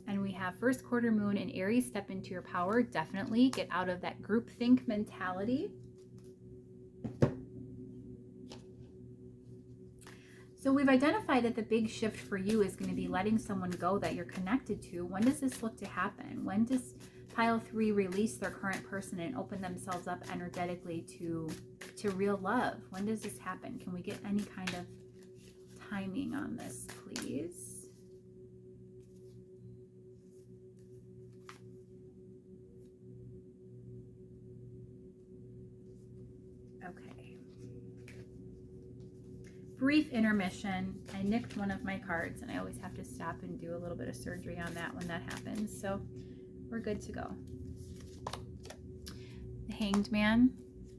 And we have first quarter moon in Aries. Step into your power. Definitely get out of that groupthink mentality. So we've identified that the big shift for you is going to be letting someone go that you're connected to. When does this look to happen? When does pile 3 release their current person and open themselves up energetically to real love? When does this happen? Can we get any kind of timing on this, please? Okay. Brief intermission. I nicked one of my cards, and I always have to stop and do a little bit of surgery on that when that happens. So we're good to go. The Hanged Man.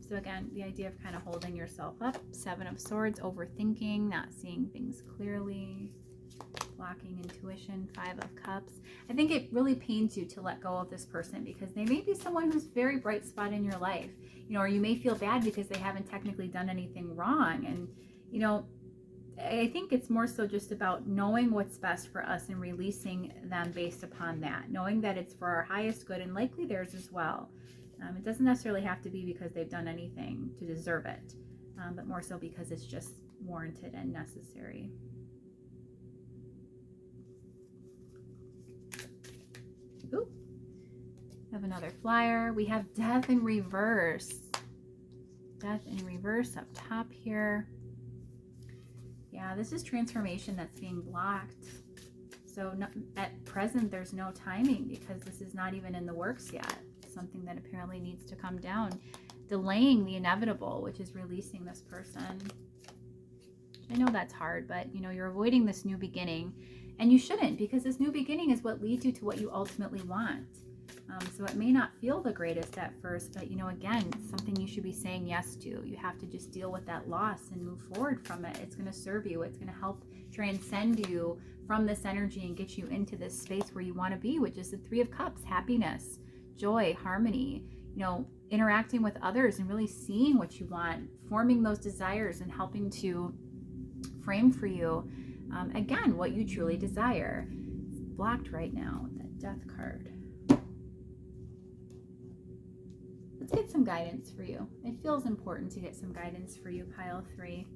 So again, the idea of kind of holding yourself up. 7 of Swords, overthinking, not seeing things clearly, blocking intuition. 5 of Cups. I think it really pains you to let go of this person, because they may be someone who's very bright spot in your life, you know, or you may feel bad because they haven't technically done anything wrong. And, you know, I think it's more so just about knowing what's best for us and releasing them based upon that, knowing that it's for our highest good and likely theirs as well. It doesn't necessarily have to be because they've done anything to deserve it, but more so because it's just warranted and necessary. Ooh. We have another flyer. We have Death in reverse. Death in reverse up top here. Yeah, this is transformation that's being blocked. So at present, there's no timing, because this is not even in the works yet. Something that apparently needs to come down. Delaying the inevitable, which is releasing this person. I know that's hard, but, you know, you're avoiding this new beginning. And you shouldn't, because this new beginning is what leads you to what you ultimately want. So it may not feel the greatest at first, but, you know, again, something you should be saying yes to. You have to just deal with that loss and move forward from it. It's going to serve you. It's going to help transcend you from this energy and get you into this space where you want to be, which is the 3 of Cups, happiness, joy, harmony, you know, interacting with others and really seeing what you want, forming those desires and helping to frame for you, again, what you truly desire. It's blocked right now with that Death card. Let's get some guidance for you. It feels important to get some guidance for you, pile 3,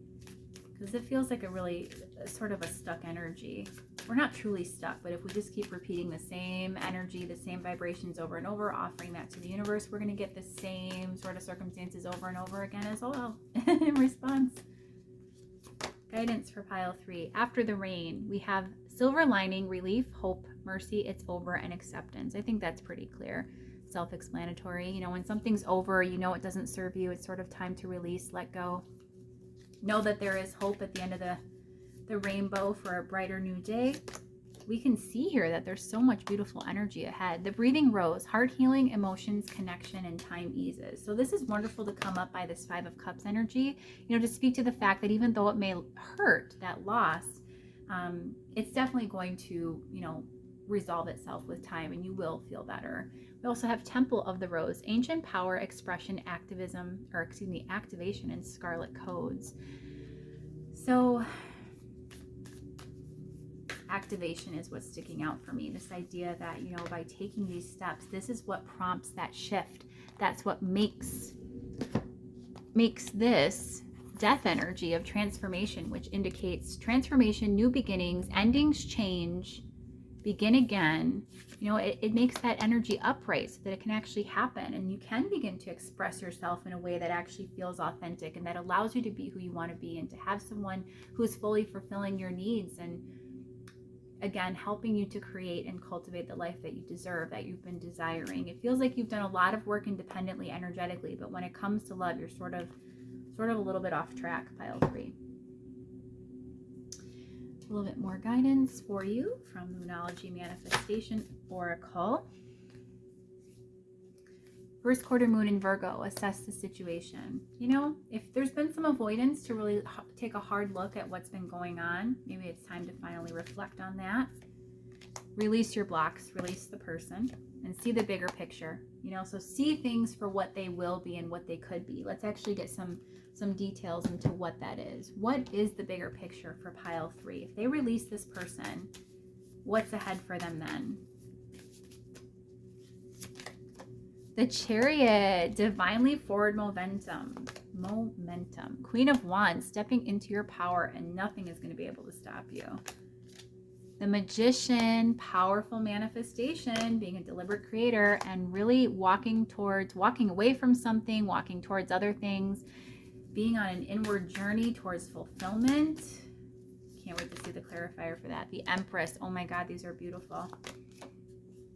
because it feels like a really sort of a stuck energy. we're not truly stuck, but if we just keep repeating the same energy, the same vibrations over and over, offering that to the universe, we're going to get the same sort of circumstances over and over again as well in response. Guidance for pile 3. After the rain, we have silver lining, relief, hope, mercy, it's over, and acceptance. I think that's pretty clear, self-explanatory. You know, when something's over, you know it doesn't serve you, it's sort of time to release, let go. Know that there is hope at the end of the rainbow for a brighter new day. We can see here that there's so much beautiful energy ahead. The breathing rose, heart healing, emotions, connection, and time eases. So this is wonderful to come up by this 5 of Cups energy, you know, to speak to the fact that even though it may hurt, that loss, it's definitely going to, you know, resolve itself with time, and you will feel better. We also have Temple of the Rose, ancient power, expression, activism, or excuse me, activation, and scarlet codes. So activation is what's sticking out for me. This idea that, you know, by taking these steps, this is what prompts that shift. That's what makes this death energy of transformation, which indicates transformation, new beginnings, endings change, begin again. You know, it makes that energy upright so that it can actually happen, and you can begin to express yourself in a way that actually feels authentic and that allows you to be who you want to be and to have someone who is fully fulfilling your needs and, again, helping you to create and cultivate the life that you deserve, that you've been desiring. It feels like you've done a lot of work independently, energetically, but when it comes to love, you're sort of a little bit off track, pile 3. A little bit more guidance for you from the Moonology Manifestation Oracle. First quarter moon in Virgo, assess the situation. You know, if there's been some avoidance to really take a hard look at what's been going on, maybe it's time to finally reflect on that. Release your blocks, release the person, and see the bigger picture. You know, so see things for what they will be and what they could be. Let's actually get some details into what that is. What is the bigger picture for pile 3? If they release this person, what's ahead for them then? The Chariot, divinely forward momentum. Queen of Wands, stepping into your power, and nothing is going to be able to stop you. The Magician, powerful manifestation, being a deliberate creator, and really walking away from something, walking towards other things, being on an inward journey towards fulfillment. Can't wait to see the clarifier for that. The Empress, oh my God, these are beautiful.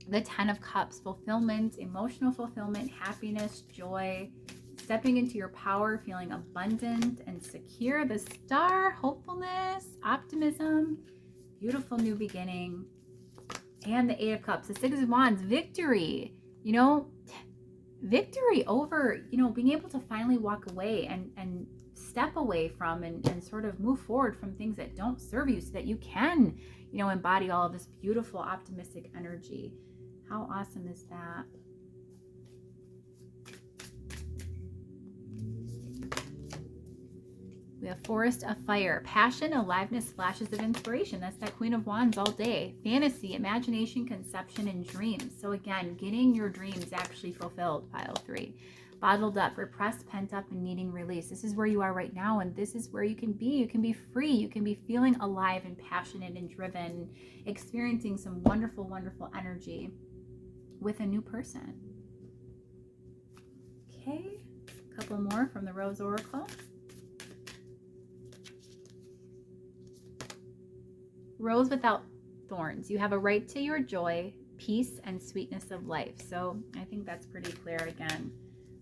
The 10 of Cups, fulfillment, emotional fulfillment, happiness, joy, stepping into your power, feeling abundant and secure. The Star, hopefulness, optimism, beautiful new beginning. And the 8 of Cups, the 6 of Wands, victory. You know, victory over, you know, being able to finally walk away and step away from and sort of move forward from things that don't serve you so that you can, you know, embody all of this beautiful, optimistic energy. How awesome is that? We have Forest of Fire, passion, aliveness, flashes of inspiration. That's that Queen of Wands all day. Fantasy, imagination, conception, and dreams. So again, getting your dreams actually fulfilled, pile 3. Bottled up, repressed, pent up, and needing release. This is where you are right now, and this is where you can be. You can be free. You can be feeling alive and passionate and driven, experiencing some wonderful, wonderful energy with a new person. Okay, a couple more from the Rose Oracle. Rose without thorns. You have a right to your joy, peace, and sweetness of life. So I think that's pretty clear again.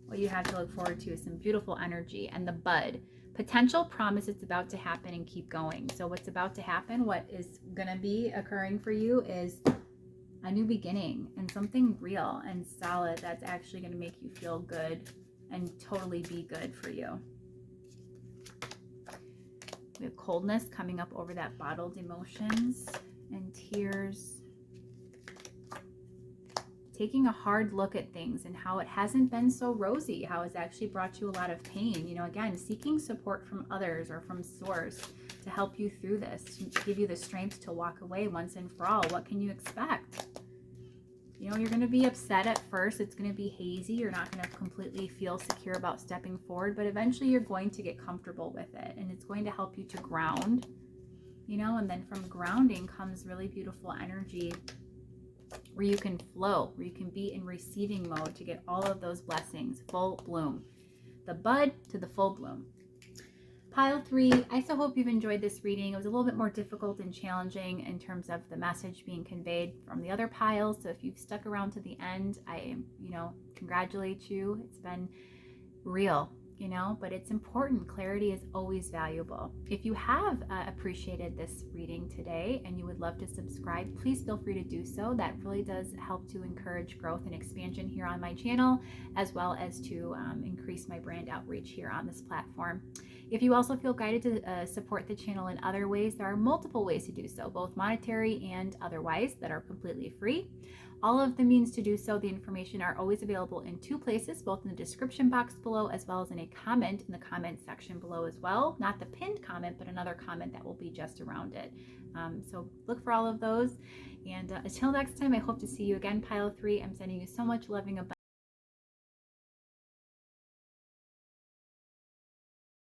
What you have to look forward to is some beautiful energy. And the Bud, potential, promise it's about to happen, and keep going. So what's about to happen, what is going to be occurring for you is a new beginning and something real and solid that's actually going to make you feel good and totally be good for you. We have coldness coming up over that bottled emotions and tears. Taking a hard look at things and how it hasn't been so rosy, how it's actually brought you a lot of pain. You know, again, seeking support from others or from source to help you through this, to give you the strength to walk away once and for all. What can you expect? You know, you're going to be upset at first. It's going to be hazy. You're not going to completely feel secure about stepping forward, but eventually you're going to get comfortable with it, and it's going to help you to ground you know, and then from grounding comes really beautiful energy where you can flow, where you can be in receiving mode to get all of those blessings, full bloom, the bud to the full bloom. Pile 3, I so hope you've enjoyed this reading. It was a little bit more difficult and challenging in terms of the message being conveyed from the other piles. So if you've stuck around to the end, I, congratulate you. It's been real, but it's important. Clarity is always valuable. If you have appreciated this reading today and you would love to subscribe, please feel free to do so. That really does help to encourage growth and expansion here on my channel, as well as to increase my brand outreach here on this platform. If you also feel guided to support the channel in other ways, there are multiple ways to do so, both monetary and otherwise, that are completely free. All of the means to do so, the information are always available in 2 places, both in the description box below as well as in a comment in the comment section below as well. Not the pinned comment, but another comment that will be just around it. So look for all of those. And until next time, I hope to see you again, Pile 3. I'm sending you so much loving abundance.